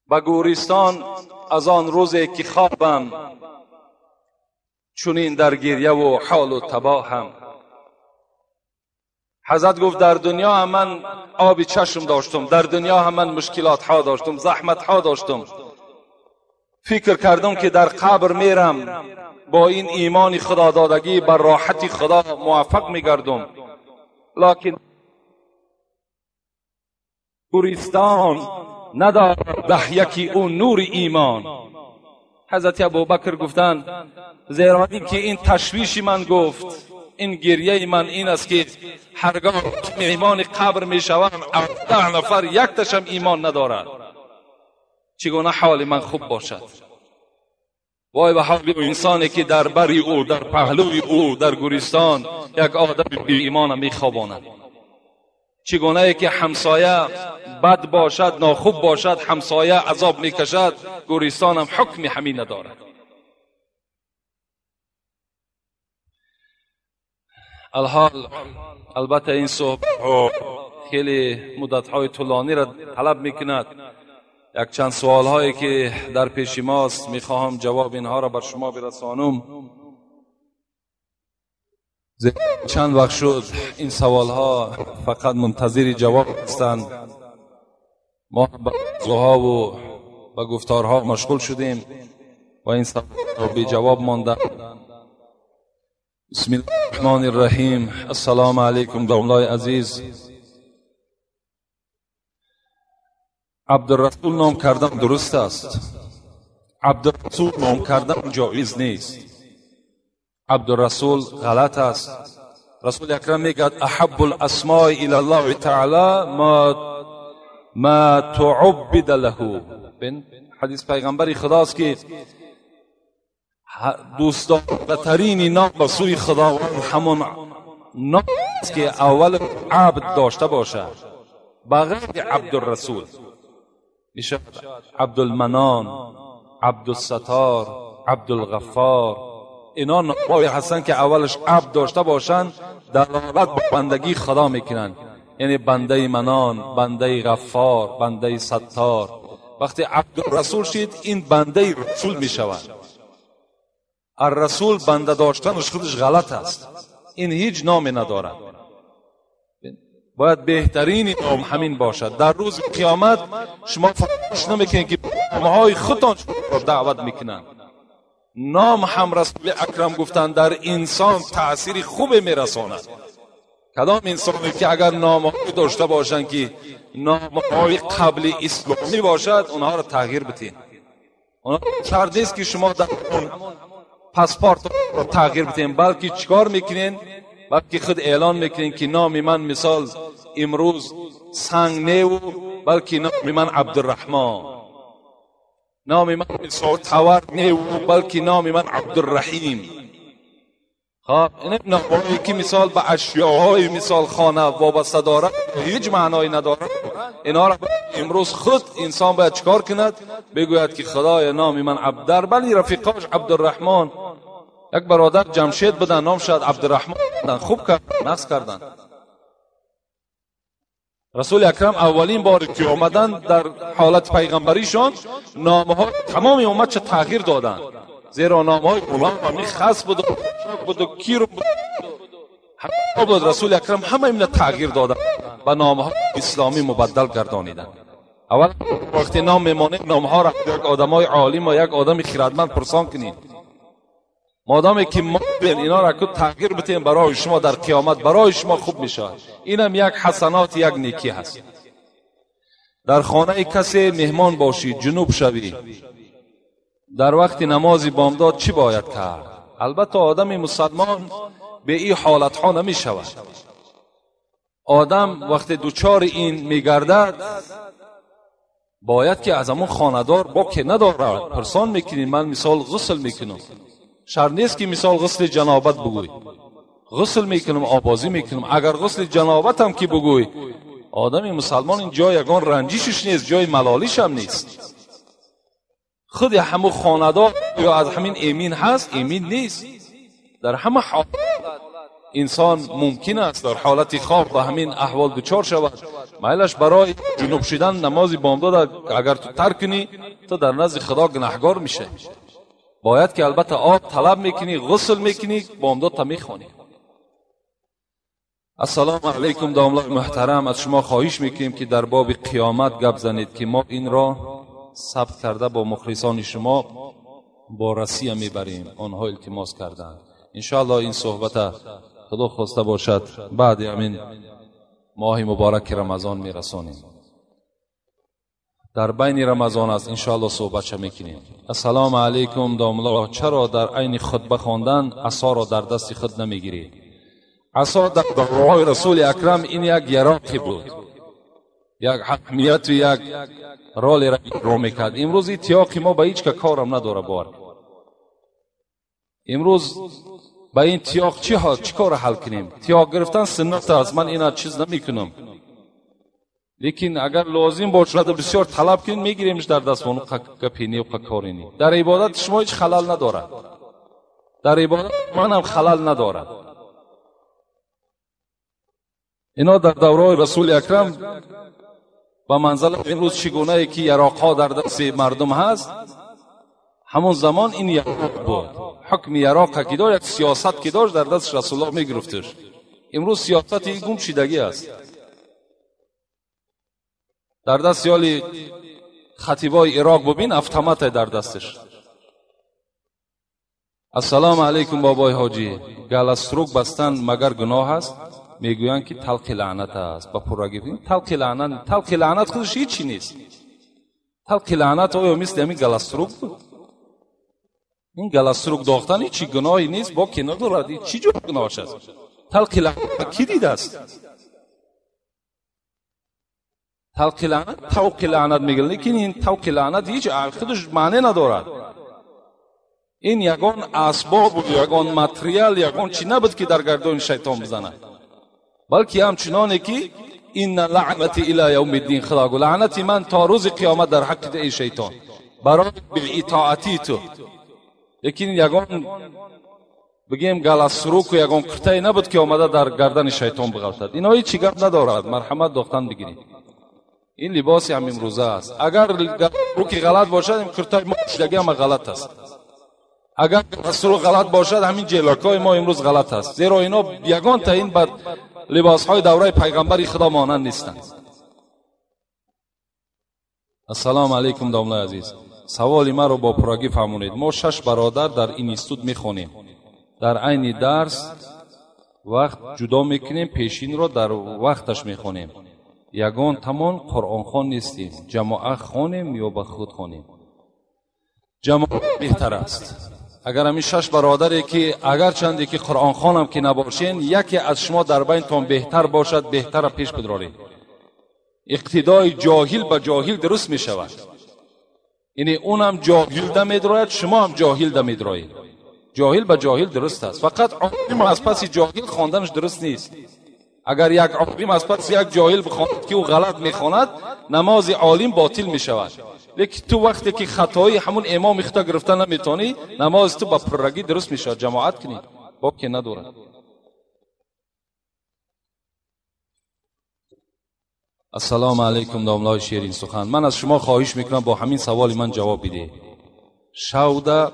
به گورستان از آن روزی که خوابم، چونین در گریه و حال و تباهم. حضرت گفت در دنیا هم من آبی چشم داشتم، در دنیا هم من مشکلات ها داشتم، زحمت ها داشتم. فکر کردم که در قبر میرم با این ایمان خدا دادگی بر راحت خدا موفق میگردم. لکن گورستان ندارد ده یکی اون نور ایمان. حضرت ابوبکر گفتند زیرا که این تشویش من گفت، این گریه من این است که هرگاه ایمان قبر می شوم 10 نفر یک تشم ایمان ندارد، چگونه حال من خوب باشد؟ وای به حال انسانی که در بری او، در پهلوی او در گورستان یک آدم بی ایمان می خواباند. چگونه که همسایه بد باشد، ناخوب باشد، همسایه عذاب می کشد، گورستان هم حکم همین ندارد. الحال البته این صحبت خیلی مدت‌های طولانی را طلب میکند. یک چند سوال هایی که در پیش ماست میخواهم جواب اینها را بر شما برسانم. چند وقت شد این سوال ها فقط منتظر جواب هستند. ما به موضوعها و به گفتارها مشغول شدیم و این سوال ها بی جواب مانده. بسم الله الرحمن الرحیم. السلام علیکم دوستان عزیز. عبدالرسول نام کردن درست است؟ عبدالرسول نام کردن جایز نیست. عبدالرسول غلط است. رسول اکرم میگوید احب الاسماء الی الله تعالی ما تعبد له. حدیث پیغمبر خداست که دوست دارترین نام به سوی خداوند همون نام است که اول عبد داشته باشه، بغیر عبدالرسول میشه عبدالمنان، عبدالستار، عبدالغفار. اینا نام‌های هستن که اولش عبد داشته باشن، دلالت به بندگی خدا میکنن. یعنی بنده منان، بنده غفار، بنده ستار. وقتی عبدالرسول شید این بنده رسول میشود. الرسول بنده داشتنش خودش غلط است. این هیچ نامی ندارد. باید بهترین نام همین باشد. در روز قیامت شما فراموش نمیکنید که نامهای خودتان را دعوت میکنند. نام هم رسول اکرم گفتند در انسان تأثیر خوب میرساند. کدام انسانی که اگر نامهای داشته باشند که نامهای قبل اسلامی باشد اونها را تغییر بدین. اونها شرط نیست که شما در پاسپورت را تغییر بدین، بلکه چیکار میکنین؟ بلکه خود اعلان میکنین که نام من مثال امروز سنگ نیو، بلکه نام من عبدالرحمن. نام من مثال تور نیو، بلکه نام من عبدالرحیم. خب این نامهایی که مثال به اشیاهای مثال خانه وابسته دارد هیچ معنایی ندارد. اینا را امروز خود انسان باید چکار کند؟ بگوید که خدای نام من عبدر، بلی رفیقاش عبدالرحمن. یک برادر جمشید بدن نام شد عبدالرحمن بدن، خوب کرد، نقص کردن. رسول اکرم اولین بار که آمدن در حالت پیغمبریشان نامها تمام امت چه تغییر دادن، زیرا نامهای غلام همی خاص بود و کیر بود. رسول اکرم همه اینا تغییر دادن و نامهای اسلامی مبدل گردانیدن. اول وقتی نام میمانه نامها را یک آدمای عالم و یک آدم خردمند پرسان کنین. مادامی که ما بین اینا را که تغییر بتیم برای شما در قیامت برای شما خوب میشه. اینم یک حسنات یک نیکی هست. در خانه کسی مهمان باشی، جنوب شوی، در وقت نماز بامداد چی باید کرد؟ البته آدم مسلمان به این حالت ها نمی شود. آدم وقتی دوچار این میگردد باید که از همون خاندار با که نداره پرسان میکنین. من مثال غسل میکنم، شرط نیست که مثال غسل جنابت بگوی. غسل میکنم، آبازی میکنم. اگر غسل جنابت هم که بگوی، آدم مسلمان این جای یگان رنجیشش نیست، جای ملالیش هم نیست. خود همون خاندار یا از همین امین هست، امین نیست. در همه حالت انسان ممکن است در حالت خواب به همین احوال دچار شود. میلش برای جنوب شدن نماز بامداد اگر تو ترک کنی تو در نزد خدا گناهگار میشه. باید که البته آب طلب میکنی، غسل میکنی، بامداد تا میخوانی. السلام علیکم داملای محترم، از شما خواهش میکنیم که در باب قیامت گپ زنید که ما این را ثبت کرده با مخلصان شما با رسیه میبریم. آنها التماس کردند انشاءالله این صحبت خدا خواسته باشد بعد همین ماه مبارک رمضان میرسانیم. در بین رمضان است انشاءالله صحبت میکنیم. السلام علیکم داملا، چرا در عین خطبه خواندن عصا را در دست خود نمیگیری؟ عصا در دورهای رسول اکرم این یک یراقی بود، یک حکمیت و یک رولی را میکرد. امروز این تیاقی ما به هیچ که کارم نداره. بار امروز با این تیاق چی کار حل کنیم؟ تیاق گرفتن سنت است، من اینا چیز نمی کنم، لیکن اگر لازم باشد بسیار طلب کنیم میگیریمش در دست اون کپینی و کارینی. در عبادت شما هیچ خلل ندارد، در عبادت من هم خلل ندارد. اینا در دوره رسول اکرم با منزل امروز چگونه ای که یراقها در دست مردم هست، همون زمان این یراق بود. حکم یراق که داشت، یک سیاست که داشت در دست رسول الله میگرفتش. امروز سیاست این گم شدگی است. در دست یالی خطیبای عراق ببین افطمت در دستش. السلام علیکم بابای حاجی، گلستروک بستن مگر گناه است؟ میگویند که تلخ لعنت است. با پرگیفین تلخ لعنت خودش هیچی نیست. تلخ لعنت آیا مثل همین گلستروک بود؟ این گلستروک داختن هیچی گناهی نیست، با که ندارد. چی جور گناهش است؟ تلخ لعنت کی دیده است؟ تلخ لعنت میگن، لیکن این تلخ لعنت هیچ خودش معنی ندارد. این یگان اسباب و یگان ماتریال یگان چی نبود که در گردن شیطان بزنه، بلکه همچنانه که این لعنت الی یوم الدین، خدا گو لعنت من تا روز قیامت در حق ای شیطان برای اطاعتی تو. لیکن یگان بگیم گلستروک و یگان کرتای نبود که آمده در گردن شیطان بغلطد. اینا هیچ گپ ندارد. مرحمت دختن بگیرید. این لباسی هم امروزه است. اگر گلستروک غلط باشد این کرتای مشدگی هم غلط است. اگر رسول غلط باشد همین جلکای ما امروز غلط است، زیرا اینا یگان تعیین بر لباسهای دوره پیغمبر خدا مانند نیستند. السلام علیکم دامنای عزیز، سوالی ما رو با پراگی فهمونید. ما 6 برادر در این اینستیتوت میخونیم، در عین درس وقت جدا میکنیم، پیشین رو در وقتش میخونیم. یگان تمام قرآن خوان نیستیم، جماعت خونیم یا به خود خونیم. جماعت بهتر است. اگر همین 6 برادری که اگر چندی که قرآن خوانم که نباشین، یکی از شما در بینتون بهتر باشد، بهتر پیش بدرارید. اقتدای جاهل به جاهل درست می شود. یعنی اونم جاهل ده میدراید، شما هم جاهل ده میدراید. جاهل به جاهل درست است، فقط عالم از پس جاهل خواندنش درست نیست. اگر یک عالم از پس یک جاهل بخواند که او غلط میخواند، نماز عالم باطل می شود. لیکن تو وقتی که خطایی همون امام خطا گرفتن نمیتونی، نماز تو با پرگی درست می شود. جماعت کنید، با که ندارد. السلام علیکم داملای شیرین سخن، من از شما خواهش میکنم با همین سوال من جواب بده. شوده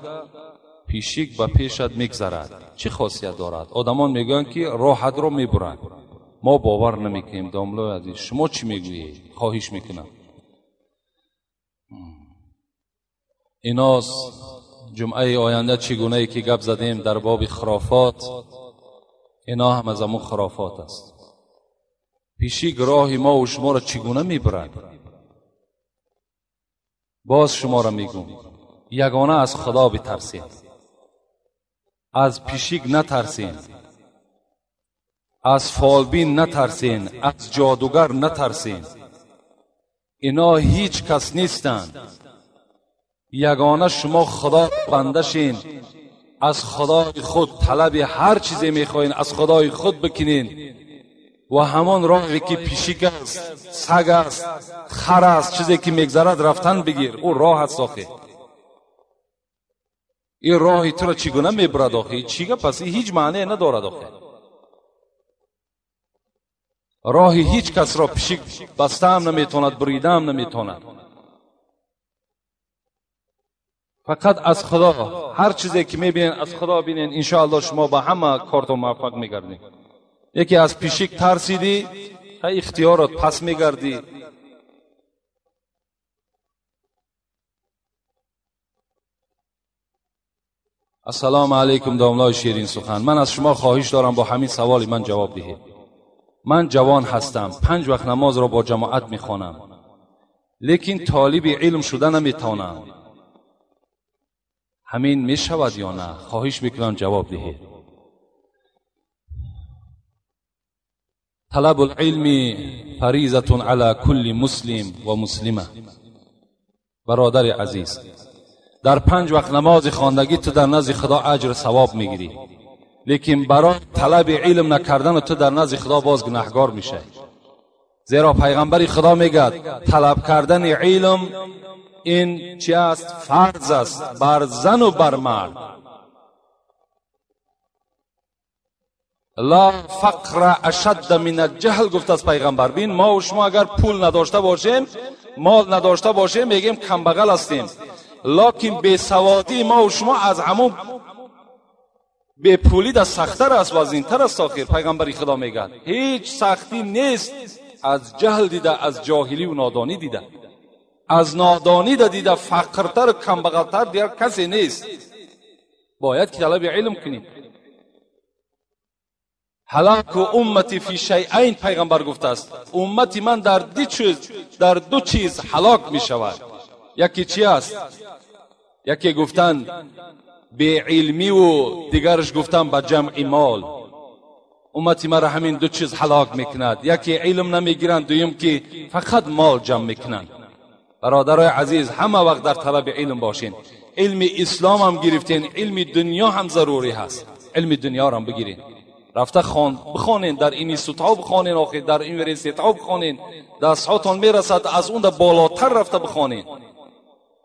پیشیک به پیشت میگذرد، چه خاصیت دارد؟ آدمان میگن که راحت رو میبرند، ما باور نمیکنیم. داملای عزیز شما چی میگویی؟ خواهش میکنم. ایناس جمعه آینده چگونه ای که گپ زدیم در باب خرافات، اینا هم از همون خرافات است. پیشی راه ما و شما را چگونه میبرد؟ باز شما را میگم، یگانه از خدا بترسید، از پیشیک نترسین، از فالبین نترسین، از جادوگر نترسین. اینا هیچ کس نیستند. یگانه شما خدا بندشین، از خدای خود طلب هر چیزی میخواین از خدای خود بکنین و همان راهی که پیشیک است، سگ است، خر است، چیزی که میگذرد رفتن بگیر، او راه است. آخه این راهی تو را چگونه میبرد؟ آخه چیگه؟ پس هیچ معنی ندارد. آخه راهی هیچ کس را پیشیک بسته هم نمیتوند، بریده هم نمیتوند. فقط از خدا هر چیزی که میبینین از خدا بینین، انشاءالله شما با همه کارتون موفق میگردین. یکی از پیشیک ترسیدی، اختیارات پس میگردی. السلام علیکم داملای شیرین سخن، من از شما خواهش دارم با همین سوال من جواب دهید. من جوان هستم، 5 وقت نماز را با جماعت میخوانم، لیکن طالب علم شده نمیتونم. همین میشود یا نه؟ خواهش میکنم جواب دهید. طلب العلم فریضة علی کل مسلم و مسلمه. برادر عزیز، در 5 وقت نماز خواندگی تو در نزد خدا اجر ثواب میگیری، لیکن برای طلب علم نکردن تو در نزد خدا باز گناهگار میشه. زیرا پیغمبر خدا میگه طلب کردن علم این چی است؟ فرض است بر زن و بر مرد. لا فقر اشد من الجهل گفت از پیغمبر. بین ما و شما اگر پول نداشته باشیم، مال نداشته باشیم، میگیم کم بغل هستیم، لکن بی سوادی ما و شما از همون بی پولی در سخت‌تر است و زین‌تر است. آخر پیغمبر خدا میگه هیچ سختی نیست از جهل دیده، از جاهلی و نادانی دیده. از نادانی دیده فقرتر و کم بغلتر دیگر کسی نیست. باید که طلب علم کنیم. هلاک امتی فی شیئین پیغمبر گفته است، امتی من در دو چیز هلاک می شود. یکی چی است؟ یکی گفتن به علمی و دیگرش گفتن به جمع مال. امتی من را همین دو چیز هلاک میکند، یکی علم نمیگیرند، دویم که فقط مال جمع میکنند. برادرای عزیز، همه وقت در طلب علم باشین. علم اسلام هم گرفتین، علم دنیا هم ضروری هست. علم دنیا را هم بگیرین، رفته بخوانین، در این اینستیتوت بخوانین، آخه در یونیورسیته بخوانین، دستهاتون میرسد از اون بالاتر رفته بخوانین.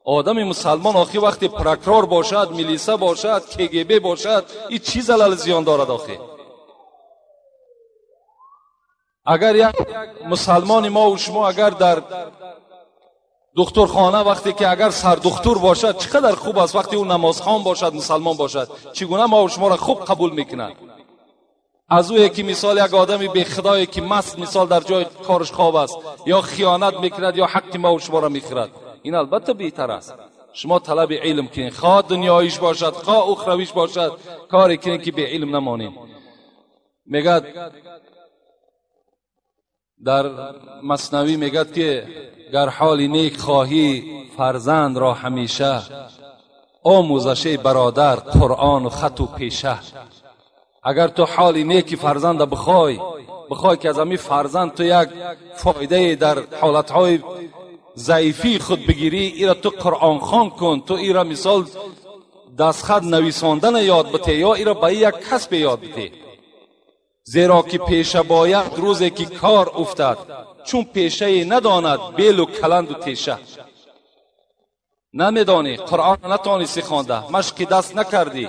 آدم مسلمان آخه وقتی پروکرور باشد، میلیسا باشد، KGB باشد، این چیز علل زیان دارد. آخه اگر یک مسلمان ما و شما اگر در دکترخانه وقتی که اگر سردکتر باشد چقدر خوب است، وقتی او نمازخوان باشد، مسلمان باشد، چگونه ما و شما را خوب قبول میکنند. از او که مثال یک آدمی به خدایی که مست مثال در جای کارش خواب است یا خیانت میکند یا حق ما و شما را میخورد، این البته بهتر است. شما طلب علم کنید، خواه دنیاییش باشد خواه اخرویش باشد، کاری کنید که به علم نمانید. میگد در مثنوی میگد که گر حال نیک خواهی فرزند را همیشه، آموزش برادر قرآن و خط و پیشه. اگر تو حال نیکی فرزند بخوای که از همین فرزند تو یک فایده در حالتهای ضعیفی خود بگیری، ایرا تو قرآن خوان کن، تو ایرا مثال دستخط نویساندن یاد بده یا ایرا به یک کسب یاد بده. زیرا که پیشه باید روزی که کار افتد، چون پیشه نداند بیل و کلند و تیشه. نمیدانی قرآن نتانی سخوانده، مشق دست نکردی،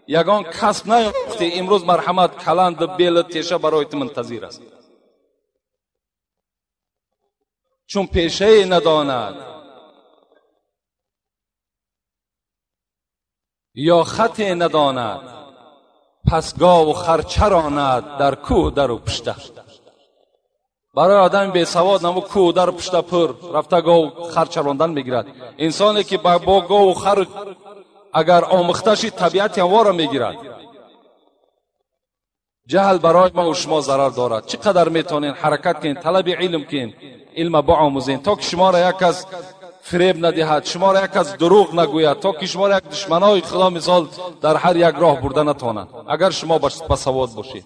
یگان کسب نیافتی، امروز مرحمت کلند بیل و تیشه برایت منتظر است. چون پیشه نداند یا خط نداند، پس گاو و خر چراند در کوه در و پشته. برای آدم بی سواد نمو کوه در و پشته پر رفته گاو و خر چراندن میگیرد. انسانی که با گاو و خر اگر آموخته شد طبیعت همواره میگیرد. جهل برای ما و شما ضرر دارد. چقدر میتونین حرکت کنین، طلب علم کنین، علم بیاموزین تا که شما را یک از فریب ندهد، شما را یک از دروغ نگوید، تا که شما را یک دشمنای خدا مثال در هر یک راه برده نتوانند اگر شما باسواد باشید.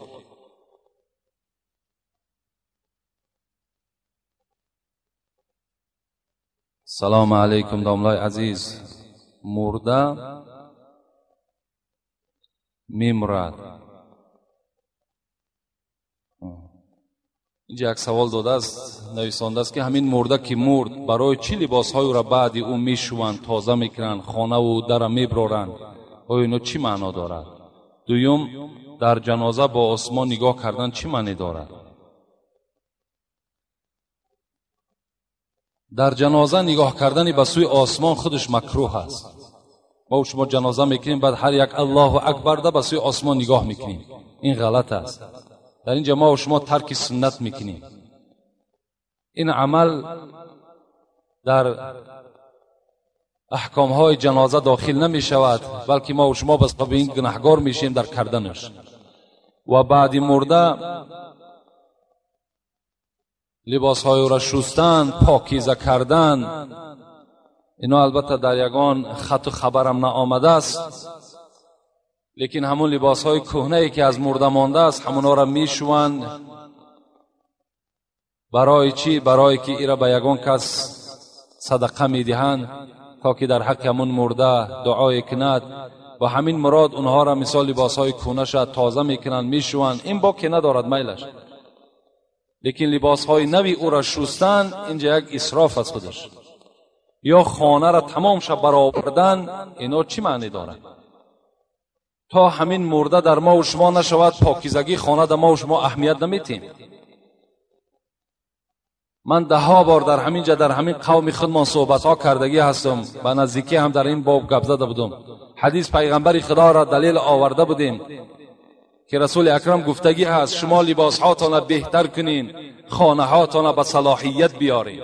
سلام علیکم داملای عزیز. مرده میمرد. اینجا یک سوال داده است، نویسنده است که همین مرده که مرد برای چی لباسهای را بعد او میشوند، تازه میکنند، خانه و در میبرارند؟ آیا اینو چی معنا دارد؟ دویم، در جنازه با آسمان نگاه کردن چی معنی دارد؟ در جنازه نگاه کردن به سوی آسمان خودش مکروه است. ما و شما جنازه میکنیم بعد هر یک الله اکبر ده به سوی آسمان نگاه میکنیم، این غلط است. در اینجا ما و شما ترک سنت میکنیم. این عمل در احکام های جنازه داخل نمی شود، بلکه ما و شما به سبب این گناهگار میشیم در کردنش. و بعد مرده لباس های را شستن، پاکیزه کردن، اینا البته در یگان خط و خبرم نآمده است، لیکن همون لباس های کهنه‌ای که از مرده مانده است همونا را میشوند. برای چی؟ برای که ایرا به یگان کس صدقه میدهند تا که در حق همون مرده دعای کند و همین مراد اونها را مثال لباس های کهنه شد تازه میکنند میشوند. این با که ندارد میلش، لیکن لباس های نوی او را شستن اینجا یک اسراف است خودش. یا خانه را تمام شب برآوردن، اینا چی معنی دارد؟ تا همین مرده در ما و شما نشود، پاکیزگی خانه در ما و شما اهمیت نمیتیم. من ده ها بار در همین جا در همین قوم خودمان صحبت ها کردگی هستم، به نزدیکی هم در این باب گپ زده بودم. حدیث پیغمبر خدا را دلیل آورده بودیم که رسول اکرم گفتگی هست شما لباس هاتون بهتر کنین، خانه هاتون به صلاحیت بیارین،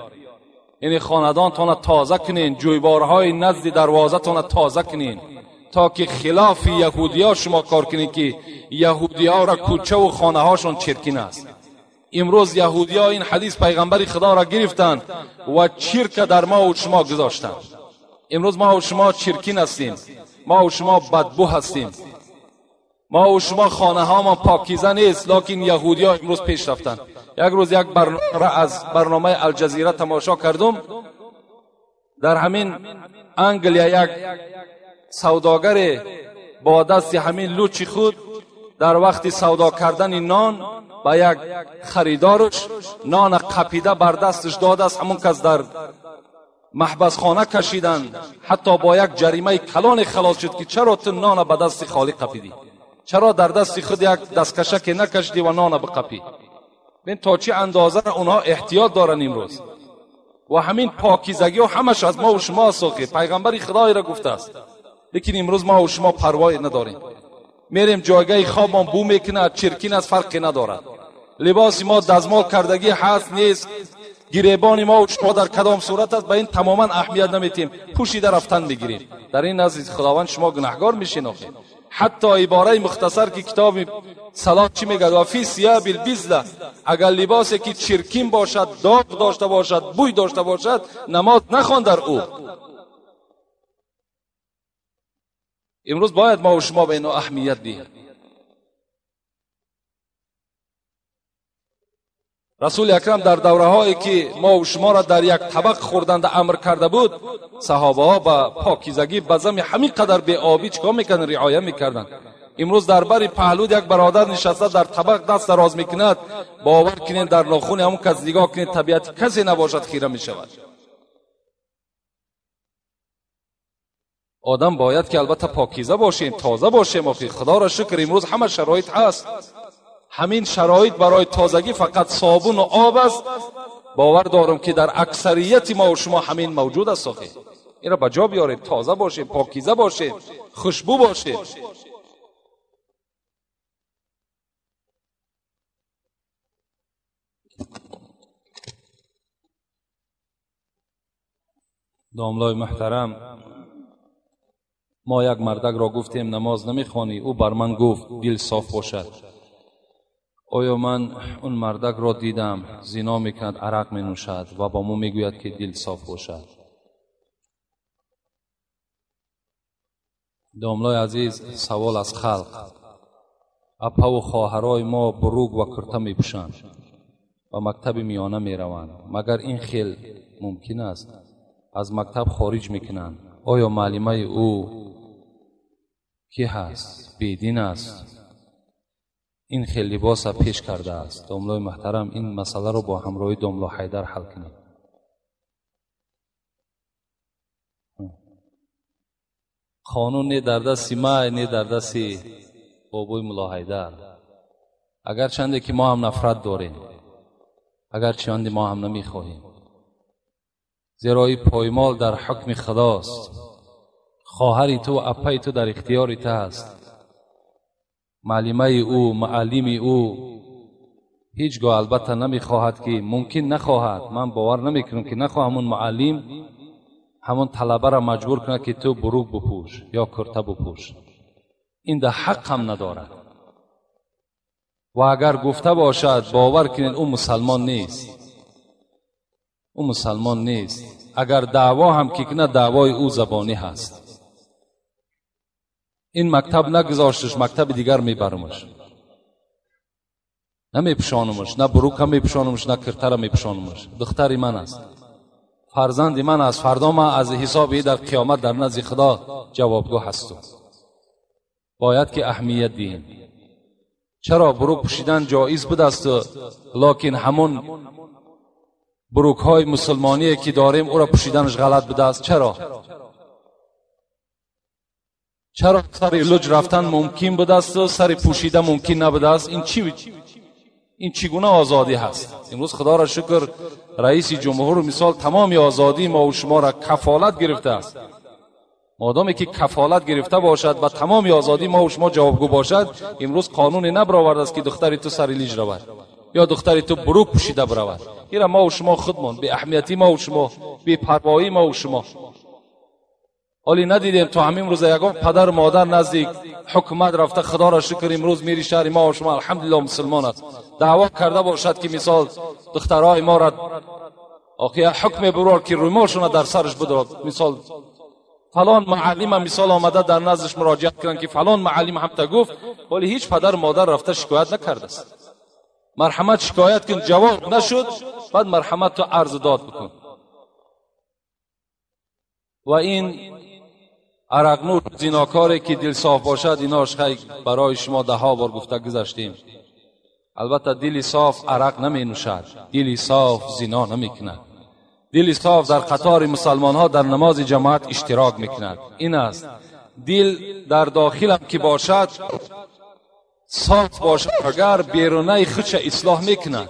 یعنی خاندانتون تازه کنین، جویبارهای نزد دروازه‌تون تازه کنین، تا که خلاف یهودی‌ها شما کار کنین که یهودی‌ها را کوچه و خانه هاشون چرکین است. امروز یهودی‌ها این حدیث پیغمبر خدا را گرفتند و چرک در ما و شما گذاشتند. امروز ما و شما چرکین هستیم، ما و شما بدبو هستیم، ما و شما خانه ها ما پاکیزه نیست، لیکن یهودی‌ها امروز پیش رفتند. یک روز یک برنامه را از برنامه الجزیره تماشا کردم. در همین انگلیا یک سوداگر با دست همین لوچی خود در وقت سودا کردن نان با یک خریدارش نان قپیده بر دستش داده است، همون کس در محبس خانه کشیدن، حتی با یک جریمه کلان خلاص شد که چرا تو نان به دست خالی قپیدی، چرا در دست خود یک دستکشک نکشیدی و نان بقپی. ببین تا چه اندازه اونها احتیاط دارن امروز. و همین پاکیزگی و همش از ما و شما ساخته. پیغمبر خدای را گفته است، لیکن امروز ما و شما پروایی نداریم. میریم جایگاه خواب ما بو میکنه، چرکین از فرقی ندارد. لباس ما دزمال کردگی هست نیست، گریبان ما و شما در کدام صورت است، به این تماما اهمیت نمیتیم، پوشیده رفتن میگیریم. در این نزد خداوند شما گناهگار میشین. حتی عباره مختصر که کتاب صلات چی میگه؟ و فی ثیاب البذله، اگر لباسی که چرکین باشد، داغ داشته باشد، بوی داشته باشد، نماز نخوان در او. امروز باید ما و شما به اینو اهمیت دهیم. رسول اکرم در دوره هایی که ما و شما را در یک طبق خوردند امر کرده بود، صحابه ها با پاکیزگی بزم همین قدر به آبی چکار میکنن؟ رعایت میکردند. امروز در بری پهلو یک برادر نشسته در طبق دست دراز میکند، باور کنین در ناخن همون کس نگاه کنین طبیعت کسی نباشد خیره میشود. آدم باید که البته پاکیزه باشیم، تازه باشیم. خدا را شکر امروز همه شرایط هست. همین شرایط برای تازگی فقط صابون و آب است. باور دارم که در اکثریت ما و شما همین موجود است. این را بجا بیارید، تازه باشیم، پاکیزه باشیم، خوشبو باشیم. داملای محترم، ما یک مردک را گفتیم نماز نمیخوانی، او بر من گفت دل صاف باشد. آیا من اون مردک را دیدم زنا میکند، عرق مینوشد و با ما میگوید که دل صاف باشد. داملای عزیز، سوال از خلق، اپا و خواهرای ما بروگ و کرته میپوشند و مکتب میانه میروند، مگر این خیل ممکن است؟ از مکتب خارج میکنند. آیا معلمه او کی هست؟ بیدین است؟ این خیل لباس پیش کرده است. داملای محترم، این مسئله رو با همراهی داملا حیدر حل کنید. قانون نه در دست ما، نه در دست بابوی ملا حیدر. اگر چنده که ما هم نفرت داریم، اگر چنده ما هم نمیخواهیم، زیرا این پایمال در حکم خداست. خواهری تو و اپای تو در اختیار تو است. معلمه او، معلم او هیچگاه البته نمیخواهد که، ممکن نخواهد، من باور نمیکنم که نخواهد همون معلم همون طلبه را مجبور کنه که تو بروگ بپوش یا کرته بپوش. این ده حق هم ندارد. و اگر گفته باشد، باور کنید او مسلمان نیست. او مسلمان نیست. اگر دعوا هم که کنه، دعوای او زبانی هست. این مکتب نگذاشتش، مکتب دیگر میبرمش، نمیپشانمش، نه بروک هم میپشانمش، نه کرته را میپشانمش. دختری من است، فرزند من است. فردا من از حسابی در قیامت در نزد خدا جوابگو هستم. باید که اهمیت دهیم. چرا بروک پوشیدن جایز بود است، لکن همون بروک های مسلمانی که داریم او را پوشیدنش غلط بوده است؟ چرا سر لج رفتن ممکن بوده است و سر پوشیده ممکن نبوده است؟ این چگونه آزادی هست؟ امروز خدا را شکر رئیس جمهور مثال تمام آزادی ما و شما را کفالت گرفته است. مادامی که کفالت گرفته باشد و تمام آزادی ما و شما جوابگو باشد، امروز قانون نبرآورده است که دختری تو سر لیج رود یا دختری تو بروک پوشیده برود. این ما و شما خودمان، به اهمیتی ما و شما، به پروایی ما و شما. حالی ندیدیم تا همین روز یگان پدر و مادر نزدیک حکومت رفته، خدا را شکر امروز میری شهر ما و شما الحمدلله مسلمان است، دعوا کرده باشد که مثال دخترای ما را آخه حکم برار که رومالشون در سرش بدرد، مثال فلان معلم مثال آمده در نزدش مراجعت کردن که فلان معلم هم تا گفت، ولی هیچ پدر و مادر رفته شکایت نکرده است. مرحمت شکایت کن، جواب نشد، بعد مرحمت تو عرض داد بکن. و این عرقنور زیناکاری که دل صاف باشد، ایناش خیلی برای شما ده ها بار گفته گذاشتیم. البته دل صاف عرق نمی نوشد، دل صاف زنا نمی کند. دل صاف در قطار مسلمان ها در نماز جماعت اشتراک می کند. این است دل در داخلم که باشد صاف باشد، اگر بیرونه خودش اصلاح می کند.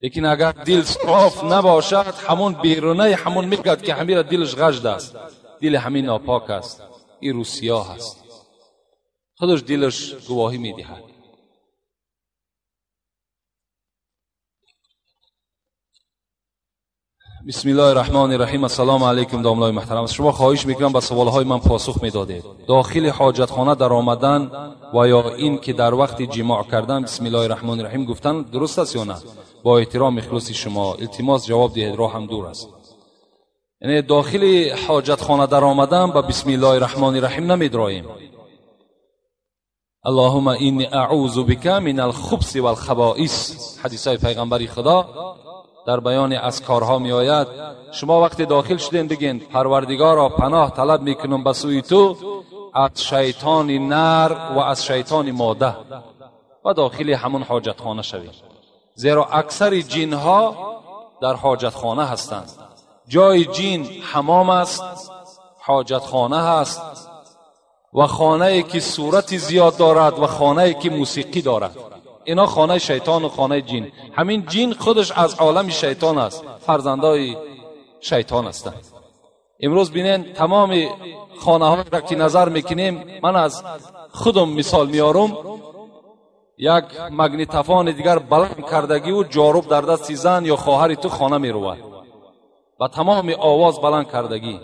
لیکن اگر دل صاف نباشد، همون بیرونه همون میگد که همین دلش غژد است، دل همین ناپاک است، این رو سیاه است، خودش دلش گواهی میدهد. بسم الله الرحمن الرحیم. السلام علیکم داملای محترم. از شما خواهش میکنم به سوالهای من پاسخ میدادید. داخل حاجتخانه در آمدن و یا این که در وقت جماع کردن بسم الله الرحمن الرحیم گفتن درست است یا نه؟ با احترام اخلاص شما التماس جواب دهید، راه هم دور است. یعنی داخل حاجتخانه در آمدن با بسم الله الرحمن الرحیم نمیدراییم. اللهم اینی اعوذ بک من الخبث والخبائث، حدیث های پیغمبر خدا در بیان اذکارها می آید. شما وقتی داخل شدین بگین پروردگارا پناه طلب میکنم به سوی تو از شیطان نر و از شیطان ماده و داخل همون حاجتخانه شوید، زیرا اکثر جنها در حاجتخانه هستند. جای جن حمام است، حاجتخانه هست و خانه ای که صورت زیاد دارد و خانه ای که موسیقی دارد. اینا خانه شیطان و خانه جن. همین جن خودش از عالم شیطان است، فرزندای شیطان هستند. امروز بینین تمام خانه ها را که نظر میکنیم، من از خودم مثال میارم، یک مگنیتوفون دیگر بلند کردگی و جاروب در دست زن یا خواهر تو خانه میروه و تمام آواز بلند کردگی.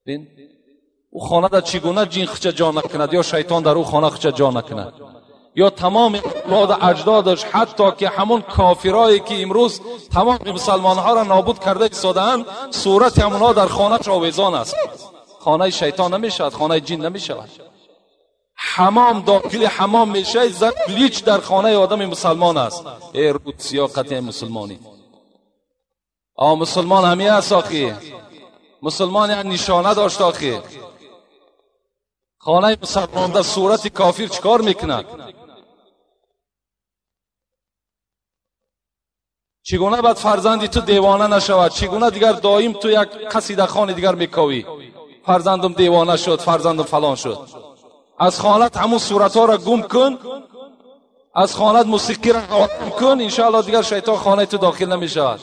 بین او خانه در چگونه جن خچه جا نکند یا شیطان در او خانه خچه جا نکند، یا تمام اولاد اجدادش، حتی که همون کافرایی که امروز تمام مسلمان ها را نابود کرده ایستاده‌اند، صورت همونها در خانه آویزان است. خانه شیطان نمیشود، خانه جن نمیشود. حمام داخل حمام میشه، زن بلیچ در خانه آدم مسلمان است. ای رود سیاقت مسلمانی. مسلمان همی است آخی، مسلمان یعنی نشانه داشت آخی. خانه مسلمان در صورت کافر چکار میکند؟ چگونه باید فرزندی تو دیوانه نشود؟ چگونه دیگر دائم تو یک قصیده خوان دیگر میکوی فرزندم دیوانه شد، فرزندم فلان شد؟ از خانت همون صورت ها را گم کن، از خانت موسیقی را گم کن، انشاءالله دیگر شیطان خانه تو داخل نمیشود.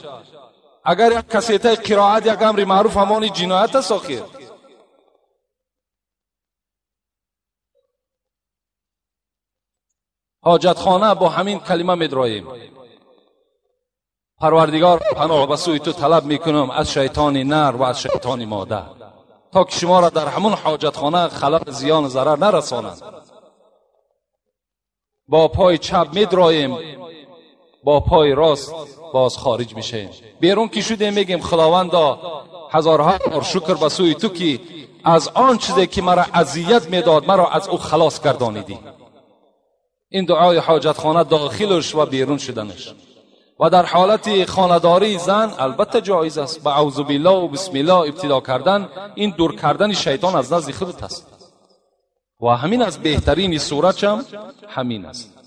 اگر یک کسیته قرائت یک امر معروف همانی جنایت است آخر. حاجتخانه با همین کلمه میدراییم. پروردگار پناه به سوی تو طلب میکنم از شیطان نر و از شیطان ماده، تا که شما را در همون حاجتخانه خلق زیان ضرر نرسانند. با پای چپ میدراییم، با پای راست باز خارج میشیم. بیرون که شدیم میگیم خداوندا هزارها بار شکر به سوی تو که از آن چیزی که مرا اذیت میداد مرا از او خلاص گردانیدی. این دعای حاجتخانه داخلش و بیرون شدنش. و در حالت خانه‌داری زن البته جایز است با اعوذ بالله و بسم الله ابتدا کردن. این دور کردن شیطان از نزد خودت است و همین از بهترین صورت هم همین است.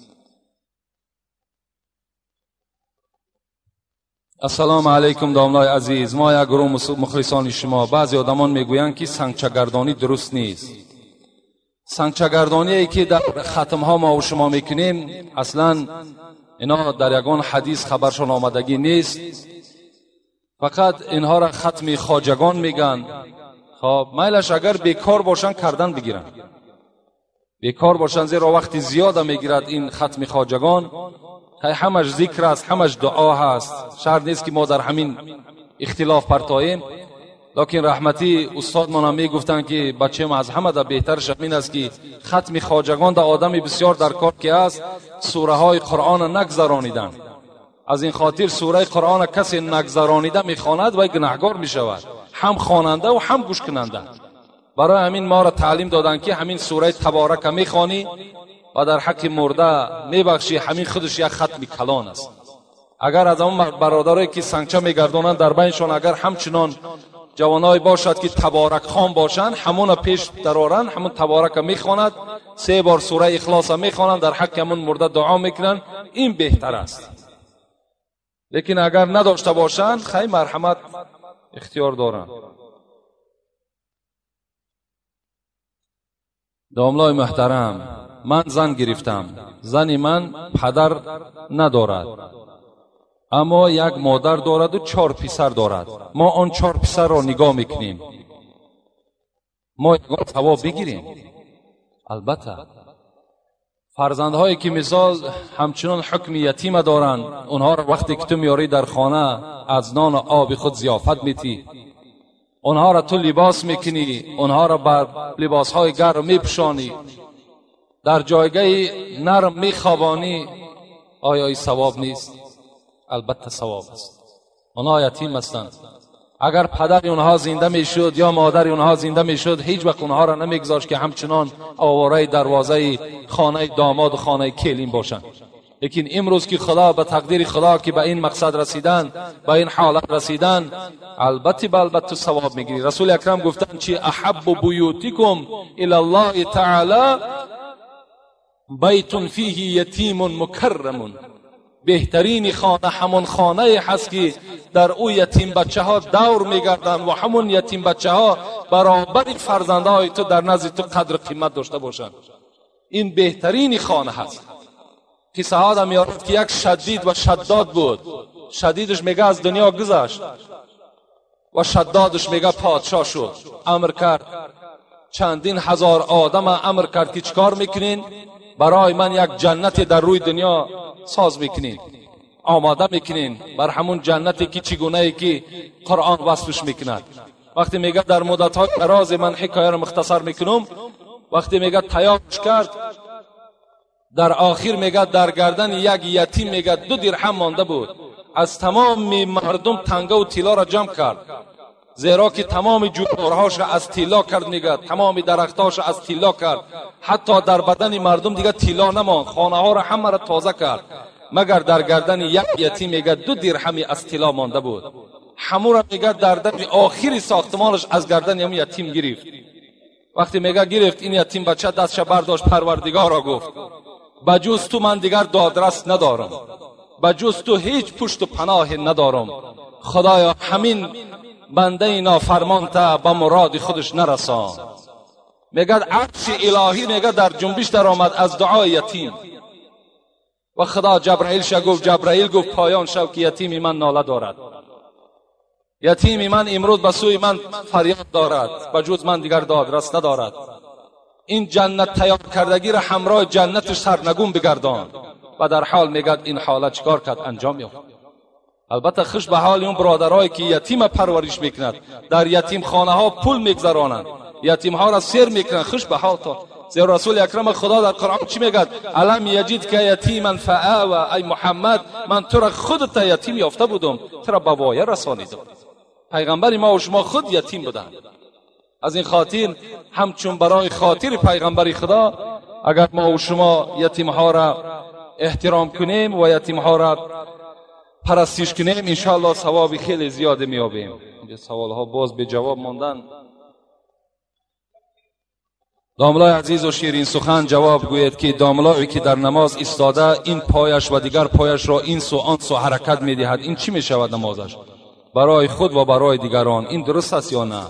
السلام علیکم دامنای عزیز. ما یک گروه مخلصان شما، بعضی آدمان میگویند که سنگچگردانی درست نیست. سنگچگردانی که در ختم ها ما و شما میکنیم اصلا اینا در یگان حدیث خبرشان آمدگی نیست. فقط اینها را ختم خواجگان میگن. خب میلش اگر بیکار باشن کردن بگیرن، بیکار باشن، زیرا وقتی زیاده میگیرد این ختم خواجگان. همش ذکر است، همش دعا هست. شرط نیست که ما در همین اختلاف پرتاییم. لیکن رحمتی استاد ما هم میگفتن که بچه ما از همه در بهترش این است که ختم خواجگان در آدم بسیار در کار که است سوره های قرآن نگذرانیدن. از این خاطر سوره قرآن کسی نگذرانیده میخواند و گناهکار میشود، هم خواننده و هم گوش کننده. برای همین ما را تعلیم دادن که همین سوره تبارک میخوانی و در حق مرده میبخشی، همین خودش یک ختم کلان است. اگر از اون برادرایی که سنگچه میگردونن در بینشان اگر همچنان جوانای باشد که تبارک خان باشند، همون پیش درارن، همون تبارک میخواند، 3 بار سوره اخلاص میخوانند، در حق همون مرده دعا میکنن، این بهتر است. لیکن اگر نداشته باشند خیلی مرحمت اختیار دارند. داملای محترم، من زن گرفتم، زن من پدر ندارد، اما یک مادر دارد و 4 پسر دارد. ما آن 4 پسر را نگاه میکنیم، ما یگان ثواب بگیریم. البته فرزندهایی که مثال همچنان حکم یتیم دارند، اونها را وقتی که تو میاری در خانه از نان و آب خود ضیافت میتی، اونها را تو لباس میکنی، اونها را بر لباسهای گرم میپوشانی، در جایگاه نرم میخوابانی، آیا این ثواب نیست؟ البته ثواب است. اونها یتیم هستند. اگر پدر اونها زنده میشد یا مادر اونها زنده میشد، هیچ وقت اونها را نمیگذاشت که همچنان آواره دروازه خانه داماد و خانه کلیم باشند. لیکن امروز که خدا به تقدیر خدا که به این مقصد رسیدن، به این حالت رسیدن، البته ثواب میگیری. رسول اکرم گفتن چی احب بیوتکم الی الله تعالی بیت فیه یتیم مکرم. بهترین خانه همون خانه هست که در او یتیم بچه ها دور میگردند و همون یتیم بچه ها برابر فرزندهای تو در نزد تو قدر قیمت داشته باشند. این بهترین خانه هست. قصه ها میارد که یک شدید و شداد بود. شدیدش میگه از دنیا گذشت و شدادش میگه پادشاه شد. امر کرد چندین هزار آدم امر کرد که چیکار میکنین؟ برای من یک جنت در روی دنیا ساز میکنین، آماده میکنین بر همون جنتی که چگونه ای که قرآن وصفش میکند. وقتی میگه در مدت های دراز، من حکایه رو مختصر میکنم، وقتی میگه تیارش کرد، در آخر میگه در گردن یک یتیم میگه 2 درهم مانده بود. از تمام مردم تنگه و طلا را جمع کرد، زیرا که تمام جوهرهاش را از طلا کرد، میگه تمام درختاش را از طلا کرد، حتی در بدن مردم دیگه طلا نماند، خانه ها را همه را تازه کرد، مگر در گردن یک یتیم میگه 2 درهمی از طلا مانده بود. همو را میگه در دم آخری ساختمانش از گردن همون یتیم گرفت. وقتی میگه گرفت، این یتیم بچه دستش برداشت، پروردگار را گفت بجز تو من دیگر دادرس ندارم، بجز تو هیچ پشت و پناه ندارم. خدایا همین بنده نافرمان تا به مراد خودش نرسان. میگه عرش الهی میگه در جنبش در آمد از دعای یتیم. و خدا جبرائیل گفت، جبرائیل گفت پایان شو که یتیم من ناله دارد، یتیم من امروز به سوی من فریاد دارد، بجز من دیگر دادرس ندارد. این جنت تیار کردگی را همراه جنتش سرنگون بگردان. و در حال میگه این حالت چیکار کرد؟ انجام یافت. البته خوش به حال اون برادرایی که یتیم پرورش میکنند، در یتیم خانه ها پول میگذرانند، یتیم ها را سیر میکنند، خوش به حال تا. زیرا رسول اکرم خدا در قرآن چی میگه؟ الم یجد که یتیما فآوی. ای محمد، من تو را خودت یتیم یافته بودم، تو را به وایه رسانیدم. پیغمبر ما و شما خود یتیم بودند. از این خاطر همچون برای خاطر پیغمبر خدا، اگر ما و شما یتیم ها را احترام کنیم و یتیم ها را پرستش کنیم، انشاءالله ثواب خیلی زیاد میابیم. این سوال ها باز به جواب ماندن. داملای عزیز و شیرین سخن جواب گوید که داملایی که در نماز ایستاده، این پایش و دیگر پایش را این سو آن سو حرکت میدهد، این چی میشود نمازش؟ برای خود و برای دیگران این درست است یا نه؟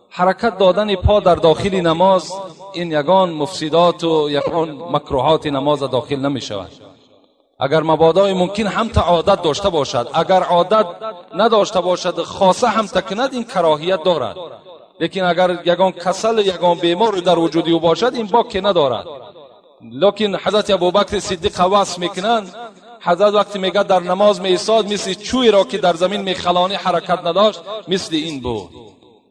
حرکت دادن پا در داخل نماز این یگان مفسدات و یگان مکروهات نماز داخل نمی شود. اگر مبادا ممکن هم تا عادت داشته باشد، اگر عادت نداشته باشد خاصه هم تکند، این کراهیت دارد. لیکن اگر یگان کسل یگان بیمار در وجودی او باشد، این باکی ندارد. لیکن حضرت ابوبکر صدیق وصف میکنند، حضرت وقتی میگه در نماز می ایستاد مثل چوی را که در زمین میخلانی حرکت نداشت، مثل این بود.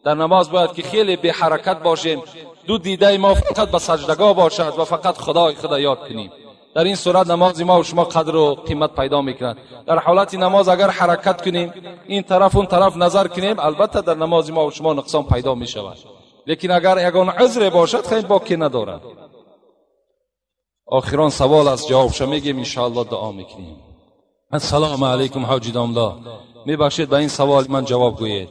در نماز باید که خیلی به حرکت باشیم، 2 دیده ما فقط به سجدگاه باشد و فقط خدا یاد کنیم. در این صورت نماز ما و شما قدر و قیمت پیدا میکند. در حالت نماز اگر حرکت کنیم، این طرف اون طرف نظر کنیم، البته در نماز ما و شما نقصان پیدا میشود. لیکن اگر یگان عذر باشد خیلی باکی ندارد. آخران سوال از جوابش میگیم، ان شاء الله دعا میکنیم. السلام علیکم حاجی داملا، میبخشید به این سوال من جواب گویید.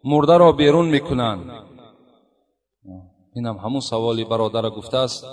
مرده را بیرون میکنند، اینم همون سوالی برادر گفته است.